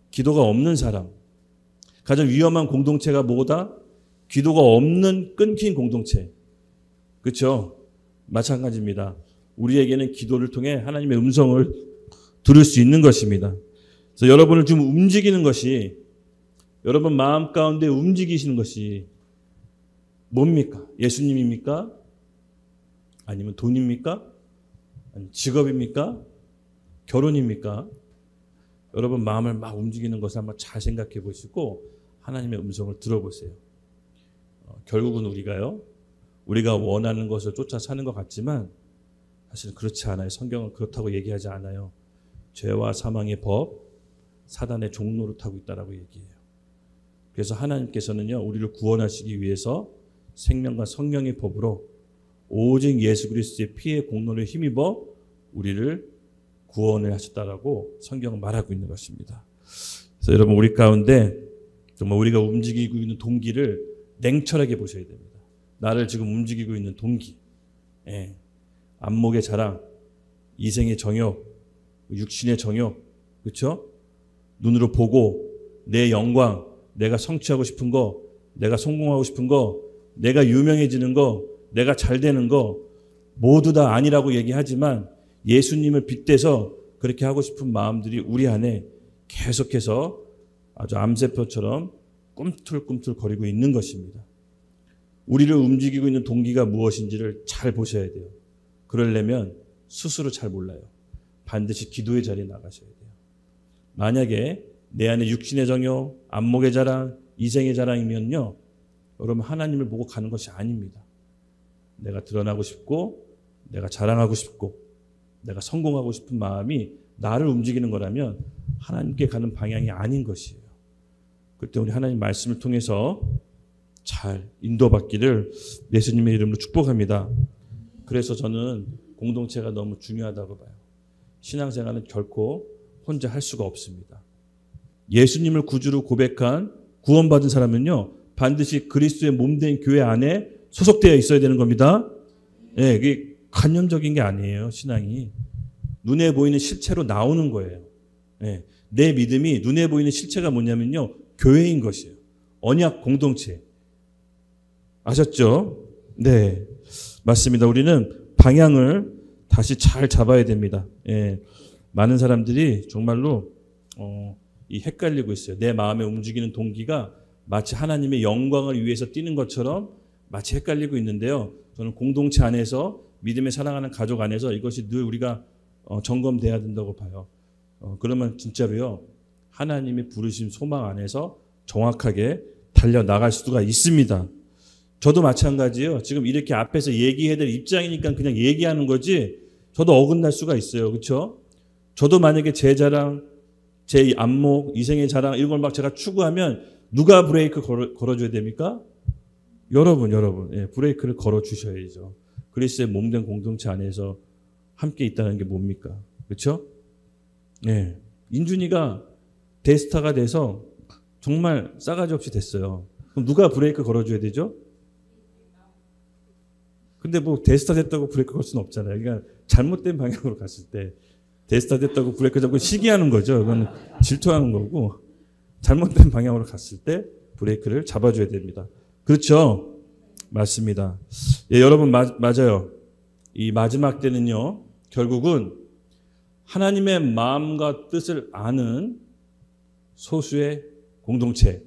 기도가 없는 사람. 가장 위험한 공동체가 뭐다? 기도가 없는 끊긴 공동체. 그렇죠? 마찬가지입니다. 우리에게는 기도를 통해 하나님의 음성을 들을 수 있는 것입니다. 그래서 여러분을 좀 움직이는 것이 여러분 마음 가운데 움직이시는 것이 뭡니까? 예수님입니까? 아니면 돈입니까? 아니면 직업입니까? 결혼입니까? 여러분 마음을 막 움직이는 것을 한번 잘 생각해 보시고 하나님의 음성을 들어보세요. 결국은 우리가 원하는 것을 쫓아 사는 것 같지만 사실 그렇지 않아요. 성경은 그렇다고 얘기하지 않아요. 죄와 사망의 법, 사단의 종로를 타고 있다라고 얘기해요. 그래서 하나님께서는요, 우리를 구원하시기 위해서 생명과 성령의 법으로 오직 예수 그리스도의 피의 공로를 힘입어 우리를 구원을 하셨다라고 성경은 말하고 있는 것입니다. 그래서 여러분 우리 가운데 정말 우리가 움직이고 있는 동기를 냉철하게 보셔야 됩니다. 나를 지금 움직이고 있는 동기, 안목의 자랑, 이생의 정욕, 육신의 정욕, 그렇죠? 눈으로 보고 내 영광, 내가 성취하고 싶은 거, 내가 성공하고 싶은 거, 내가 유명해지는 거, 내가 잘 되는 거 모두 다 아니라고 얘기하지만 예수님을 빗대서 그렇게 하고 싶은 마음들이 우리 안에 계속해서 아주 암세포처럼 꿈틀꿈틀 거리고 있는 것입니다. 우리를 움직이고 있는 동기가 무엇인지를 잘 보셔야 돼요. 그러려면 스스로 잘 몰라요. 반드시 기도의 자리에 나가셔야 돼요. 만약에 내 안에 육신의 정욕, 안목의 자랑, 이생의 자랑이면요. 여러분 하나님을 보고 가는 것이 아닙니다. 내가 드러나고 싶고 내가 자랑하고 싶고 내가 성공하고 싶은 마음이 나를 움직이는 거라면 하나님께 가는 방향이 아닌 것이에요. 그때 우리 하나님 말씀을 통해서 잘 인도받기를 예수님의 이름으로 축복합니다. 그래서 저는 공동체가 너무 중요하다고 봐요. 신앙생활은 결코 혼자 할 수가 없습니다. 예수님을 구주로 고백한 구원받은 사람은요, 반드시 그리스도의 몸된 교회 안에 소속되어 있어야 되는 겁니다. 예, 이게 관념적인 게 아니에요. 신앙이 눈에 보이는 실체로 나오는 거예요. 예, 내 믿음이 눈에 보이는 실체가 뭐냐면요, 교회인 것이에요. 언약 공동체. 아셨죠? 네, 맞습니다. 우리는 방향을 다시 잘 잡아야 됩니다. 예, 많은 사람들이 정말로 이 헷갈리고 있어요. 내 마음에 움직이는 동기가 마치 하나님의 영광을 위해서 뛰는 것처럼 마치 헷갈리고 있는데요. 저는 공동체 안에서 믿음에 사랑하는 가족 안에서 이것이 늘 우리가 점검돼야 된다고 봐요. 그러면 진짜로요, 하나님이 부르신 소망 안에서 정확하게 달려나갈 수가 있습니다. 저도 마찬가지예요. 지금 이렇게 앞에서 얘기해야 될 입장이니까 그냥 얘기하는 거지 저도 어긋날 수가 있어요. 그렇죠? 저도 만약에 제 자랑, 제 안목, 이생의 자랑 이런 걸 막 제가 추구하면 누가 브레이크 걸어줘야 됩니까? 여러분, 예, 브레이크를 걸어주셔야죠. 그리스도의 몸된 공동체 안에서 함께 있다는 게 뭡니까? 그렇죠? 예, 인준이가 대스타가 돼서 정말 싸가지 없이 됐어요. 그럼 누가 브레이크 걸어줘야 되죠? 근데 뭐 대스타 됐다고 브레이크 걸 수는 없잖아요. 그러니까 잘못된 방향으로 갔을 때 대스타 됐다고 브레이크 잡고 시기하는 거죠. 이건 질투하는 거고, 잘못된 방향으로 갔을 때 브레이크를 잡아줘야 됩니다. 그렇죠? 맞습니다. 예, 여러분 맞아요. 이 마지막 때는요, 결국은 하나님의 마음과 뜻을 아는 소수의 공동체,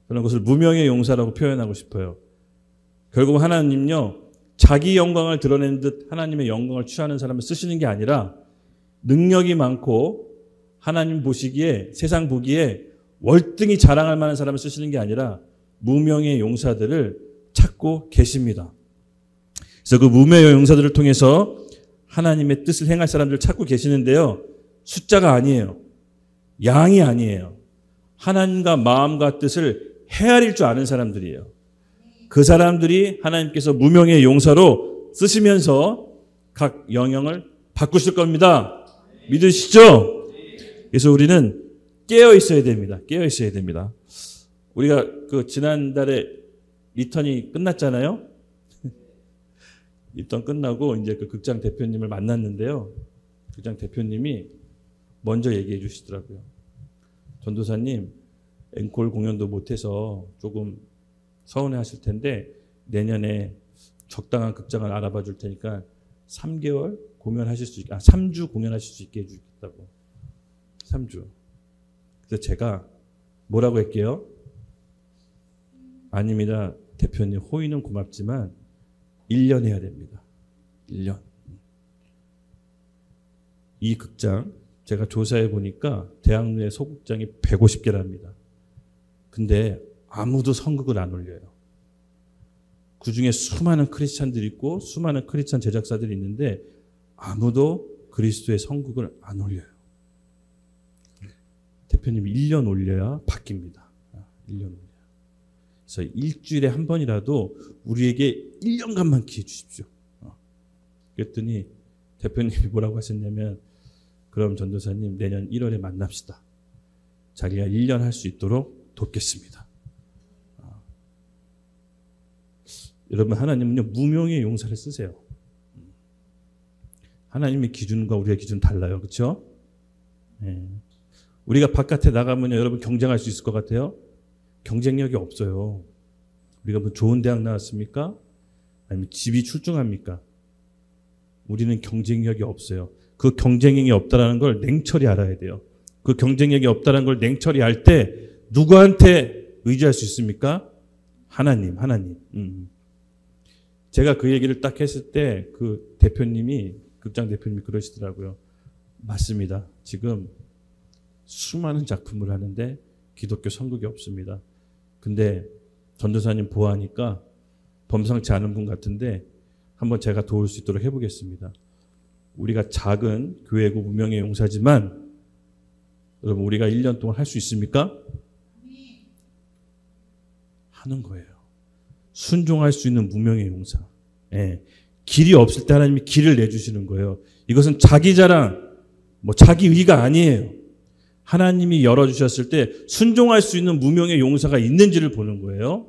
그런 것을 무명의 용사라고 표현하고 싶어요. 결국 하나님요, 자기 영광을 드러내는 듯 하나님의 영광을 취하는 사람을 쓰시는 게 아니라 능력이 많고 하나님 보시기에, 세상 보기에 월등히 자랑할 만한 사람을 쓰시는 게 아니라 무명의 용사들을 찾고 계십니다. 그래서 그 무명의 용사들을 통해서 하나님의 뜻을 행할 사람들을 찾고 계시는데요, 숫자가 아니에요. 양이 아니에요. 하나님과 마음과 뜻을 헤아릴 줄 아는 사람들이에요. 그 사람들이 하나님께서 무명의 용사로 쓰시면서 각 영역을 바꾸실 겁니다. 믿으시죠? 그래서 우리는 깨어 있어야 됩니다. 깨어 있어야 됩니다. 우리가 그 지난달에 리턴이 끝났잖아요. 리턴 끝나고 이제 그 극장 대표님을 만났는데요. 극장 대표님이 먼저 얘기해 주시더라고요. 전도사님, 앵콜 공연도 못해서 조금 서운해 하실 텐데 내년에 적당한 극장을 알아봐 줄 테니까 3개월 공연하실 수 있게, 3주 공연하실 수 있게 해주겠다고. 3주. 그래서 제가 뭐라고 할게요? 아닙니다. 대표님, 호의는 고맙지만 1년 해야 됩니다. 1년. 이 극장 제가 조사해 보니까 대학 내 소극장이 150개랍니다. 근데 아무도 선극을 안 올려요. 그중에 수많은 크리스찬들이 있고 수많은 크리스찬 제작사들이 있는데 아무도 그리스도의 선극을 안 올려요. 대표님이 1년 올려야 바뀝니다. 1년 올려야. 그래서 일주일에 한 번이라도 우리에게 1년간만 기회 주십시오. 그랬더니 대표님이 뭐라고 하셨냐면, 그럼 전도사님 내년 1월에 만납시다. 자기가 1년 할 수 있도록 돕겠습니다. 여러분, 하나님은요, 무명의 용사를 쓰세요. 하나님의 기준과 우리의 기준 달라요. 그렇죠? 네. 우리가 바깥에 나가면 여러분 경쟁할 수 있을 것 같아요? 경쟁력이 없어요. 우리가 뭐 좋은 대학 나왔습니까? 아니면 집이 출중합니까? 우리는 경쟁력이 없어요. 그 경쟁력이 없다는 걸 냉철히 알아야 돼요. 그 경쟁력이 없다는 걸 냉철히 알 때 누구한테 의지할 수 있습니까? 하나님. 제가 그 얘기를 딱 했을 때 그 대표님이, 극장 대표님이 그러시더라고요. 맞습니다. 지금 수많은 작품을 하는데 기독교 선극이 없습니다. 근데 전도사님 보아하니까 범상치 않은 분 같은데 한번 제가 도울 수 있도록 해보겠습니다. 우리가 작은 교회고 무명의 용사지만 여러분 우리가 1년 동안 할 수 있습니까? 하는 거예요. 순종할 수 있는 무명의 용사. 예. 길이 없을 때 하나님이 길을 내주시는 거예요. 이것은 자기 자랑, 자기 의가 아니에요. 하나님이 열어주셨을 때 순종할 수 있는 무명의 용사가 있는지를 보는 거예요.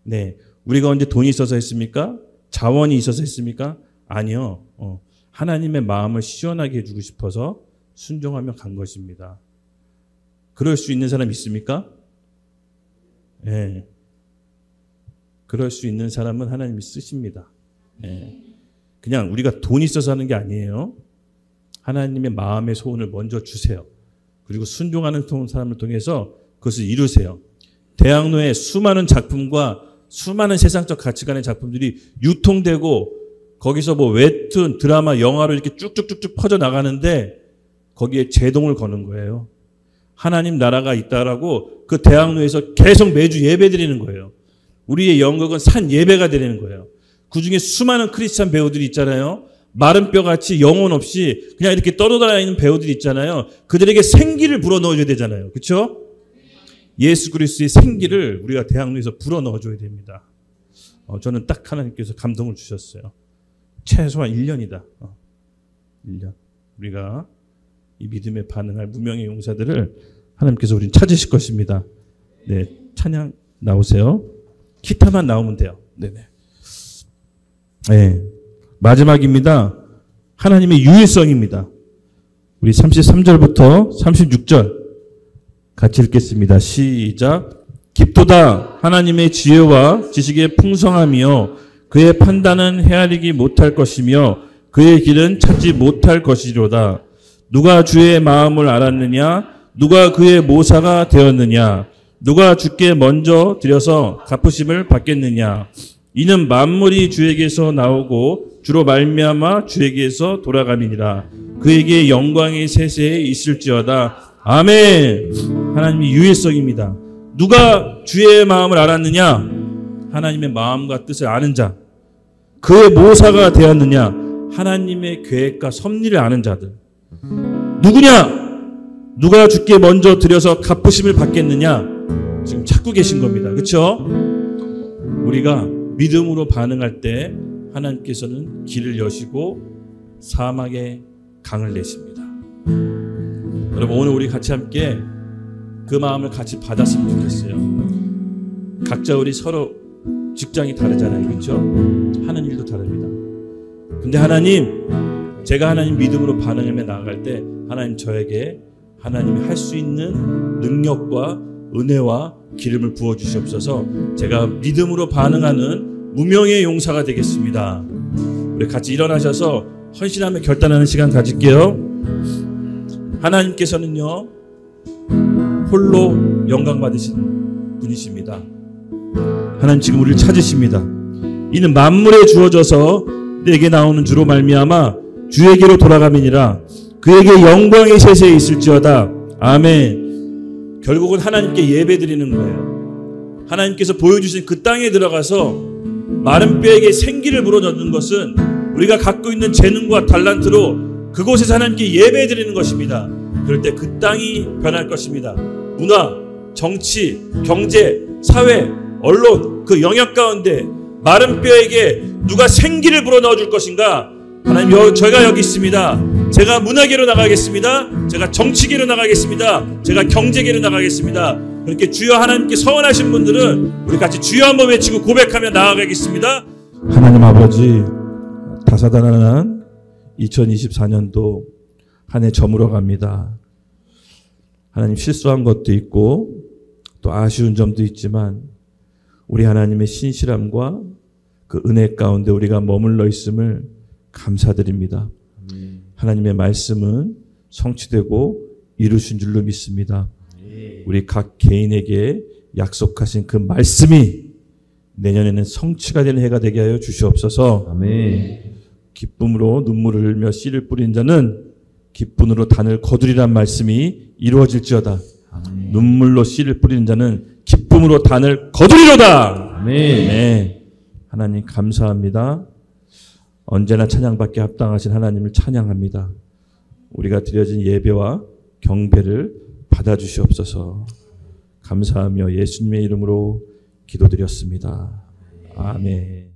네. 우리가 언제 돈이 있어서 했습니까? 자원이 있어서 했습니까? 아니요. 하나님의 마음을 시원하게 해주고 싶어서 순종하며 간 것입니다. 그럴 수 있는 사람 있습니까? 네. 그럴 수 있는 사람은 하나님이 쓰십니다. 네. 그냥 우리가 돈이 있어서 하는 게 아니에요. 하나님의 마음의 소원을 먼저 주세요. 그리고 순종하는 사람을 통해서 그것을 이루세요. 대학로에 수많은 작품과 수많은 세상적 가치관의 작품들이 유통되고 거기서 웹툰, 드라마, 영화로 이렇게 쭉쭉쭉쭉 퍼져나가는데 거기에 제동을 거는 거예요. 하나님 나라가 있다라고 그 대학로에서 계속 매주 예배 드리는 거예요. 우리의 연극은 산 예배가 드리는 거예요. 그중에 수많은 크리스찬 배우들이 있잖아요. 마른 뼈같이 영혼 없이 그냥 이렇게 떠돌아다니는 배우들이 있잖아요. 그들에게 생기를 불어넣어줘야 되잖아요. 그렇죠? 예수 그리스도의 생기를 우리가 대학로에서 불어넣어줘야 됩니다. 저는 딱 하나님께서 감동을 주셨어요. 최소한 1년이다. 1년. 우리가 이 믿음에 반응할 무명의 용사들을 하나님께서 우리는 찾으실 것입니다. 네, 찬양 나오세요. 기타만 나오면 돼요. 네네. 네, 마지막입니다. 하나님의 유일성입니다. 우리 33절부터 36절 같이 읽겠습니다. 시작. 깊도다 하나님의 지혜와 지식의 풍성함이요 그의 판단은 헤아리기 못할 것이며 그의 길은 찾지 못할 것이로다. 누가 주의 마음을 알았느냐? 누가 그의 모사가 되었느냐? 누가 주께 먼저 드려서 갚으심을 받겠느냐? 이는 만물이 주에게서 나오고 주로 말미암아 주에게서 돌아감이니라. 그에게 영광이 세세에 있을지어다. 아멘. 하나님의 유일성입니다. 누가 주의 마음을 알았느냐? 하나님의 마음과 뜻을 아는 자. 그의 모사가 되었느냐? 하나님의 계획과 섭리를 아는 자들. 누구냐? 누가 주께 먼저 드려서 갚으심을 받겠느냐? 지금 찾고 계신 겁니다. 그렇죠? 우리가 믿음으로 반응할 때 하나님께서는 길을 여시고 사막에 강을 내십니다. 여러분 오늘 우리 같이 함께 그 마음을 같이 받았으면 좋겠어요. 각자 우리 서로 직장이 다르잖아요. 그렇죠? 하는 일도 다릅니다. 근데 하나님, 제가 하나님 믿음으로 반응하며 나아갈 때 하나님 저에게 하나님이 할 수 있는 능력과 은혜와 기름을 부어주시옵소서. 제가 믿음으로 반응하는 무명의 용사가 되겠습니다. 우리 같이 일어나셔서 헌신하며 결단하는 시간 가질게요. 하나님께서는요 홀로 영광 받으시는 분이십니다. 하나님 지금 우리를 찾으십니다. 이는 만물에 주어져서 내게 나오는 주로 말미암아 주에게로 돌아감이니라. 그에게 영광이 세세에 있을지어다. 아멘. 결국은 하나님께 예배드리는 거예요. 하나님께서 보여주신 그 땅에 들어가서 마른 뼈에게 생기를 불어넣는 것은 우리가 갖고 있는 재능과 달란트로 그곳에서 하나님께 예배드리는 것입니다. 그럴 때 그 땅이 변할 것입니다. 문화, 정치, 경제, 사회, 언론 그 영역 가운데 마른 뼈에게 누가 생기를 불어넣어 줄 것인가? 하나님 저희가 여기 있습니다. 제가 문화계로 나가겠습니다. 제가 정치계로 나가겠습니다. 제가 경제계로 나가겠습니다. 그렇게 주여 하나님께 서원하신 분들은 우리 같이 주여 한번 외치고 고백하며 나아가겠습니다. 하나님 아버지, 다사다난한 2024년도 한 해 저물어 갑니다. 하나님 실수한 것도 있고 또 아쉬운 점도 있지만 우리 하나님의 신실함과 그 은혜 가운데 우리가 머물러 있음을 감사드립니다. 하나님의 말씀은 성취되고 이루신 줄로 믿습니다. 우리 각 개인에게 약속하신 그 말씀이 내년에는 성취가 되는 해가 되게 하여 주시옵소서. 아멘. 기쁨으로 눈물을 흘며 씨를 뿌린 자는 기쁨으로 단을 거두리란 말씀이 이루어질지어다. 아멘. 눈물로 씨를 뿌리는 자는 기쁨으로 단을 거두리로다. 아멘. 네. 하나님 감사합니다. 언제나 찬양받게 합당하신 하나님을 찬양합니다. 우리가 드려진 예배와 경배를 받아주시옵소서. 감사하며 예수님의 이름으로 기도드렸습니다. 아멘.